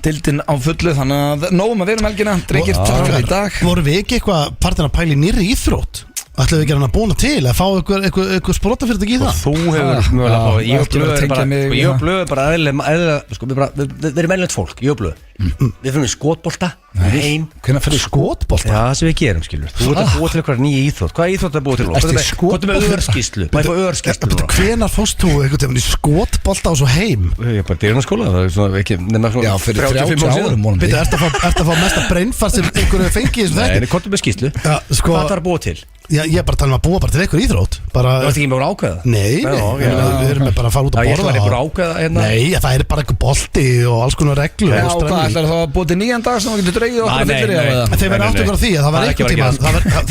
Dildin á fullu Þannig að nógum að vera um helgina Drengir, takk fyrir í dag Voru við ekki eitthvað partin að pæla í nýrri íþrótt? Ætlum við ekki að búna til að fá eitthvað sprotafyrirtæki í það? Þú hefur mögulega Ég Ég og ekki verið að tengja Blöð er bara mig við Ég og það. Blöð er bara eðlilega sko, Við erum meðlungt fólk, ég og Blöð Við fyrir með skotbolta Ein Hvernig fyrir Skotbolta? Já, það sem við gerum, skilur Þú ert að búa til eitthvað nýja íþrótt Hvað íþrótt er að búa til? Ertu í Hvað er með skotbolta? örskíslu? Hvað er með örskíslu? Hvenar fórst þú einhvern veginn í skotbolta og svo heim? Ég er bara dyrunarskóla Það er svona ekki Nefna Já, svona fyrir 35 30 árum árum vonandi. Býttu, ertu að fá mesta brennfart sem einhverju fengið í þessum Nei, þætti? komdu með skíslu Já, sko- Hvað þarf að búa til? ég er bara að tala að búa bara til einhver íþrótt bara, Þú ert ekki með ákveða? Nei, við erum bara að fara út að borða Ég ætla bara ákveða hérna Nei, það er bara eitthvað bolti og alls konar reglur Já, hvað ætlar það að búið til 9. dag sem þú getur dreigið okkur að fyllir í Þið verður áttu ykkur á því að það var einhvern tíma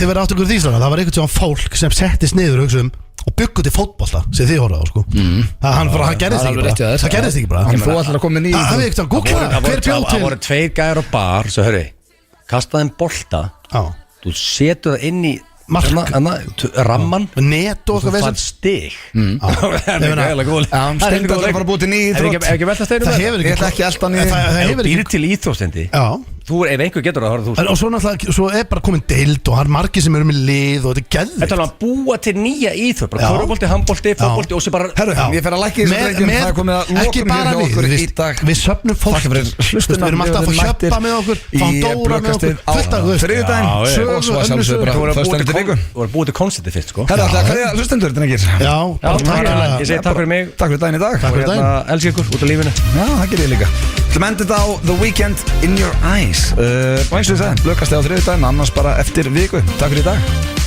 Þið verður áttu ykkur á því að það var einhvern tíma fólk sem settist niður og byggur til fótbolta sem þið horfðu á sko. Hann gerðist ekki bara En þú ætlar að koma nýjum Það hefði ekkert að googla hver bjóð til Það voru 2 gæjar á bar Svo hörru, kastaði þeim bolta Þú setur það inn í ramman net og þú fann stig Steindur ætlar að fara að búið til nýjum íþrótt Ekki velta steinu með Ég ætla ekki alltaf nýjum Það býr til íþrótsteindi Ef einhver getur það Og svo náttúrulega, svo er bara komin deild og það er margir sem eru með lið og þetta er geðvikt Þetta er að búa til nýja íþrótt Bara körfubolti, handbolti, fótbolti og svo bara Herru, ég fer að lækka í þessu drengjum Það er komið að ekki lokum bara hér hjá okkur í dag við söfnum fólk Við erum alltaf að fá sjöppa með okkur Fá Dóra með okkur Fullt af þriðjudaginn og svo að sjálfsögðu bara föstudagur til viku Þú var búið til koncepti fyrst sko Herru, ætla að hverja hlustendur, drengir Já, Ég segi takk fyrir mig Takk fyrir daginn í dag Takk fyrir daginn. Elskir ykkur út af lífinu Já, það gerir ég líka Þú mendið á The Weeknd In Your Eyes Og eins og þið sagði, blökast þið á þriðjudaginn Annars bara eftir viku Takk fyrir í dag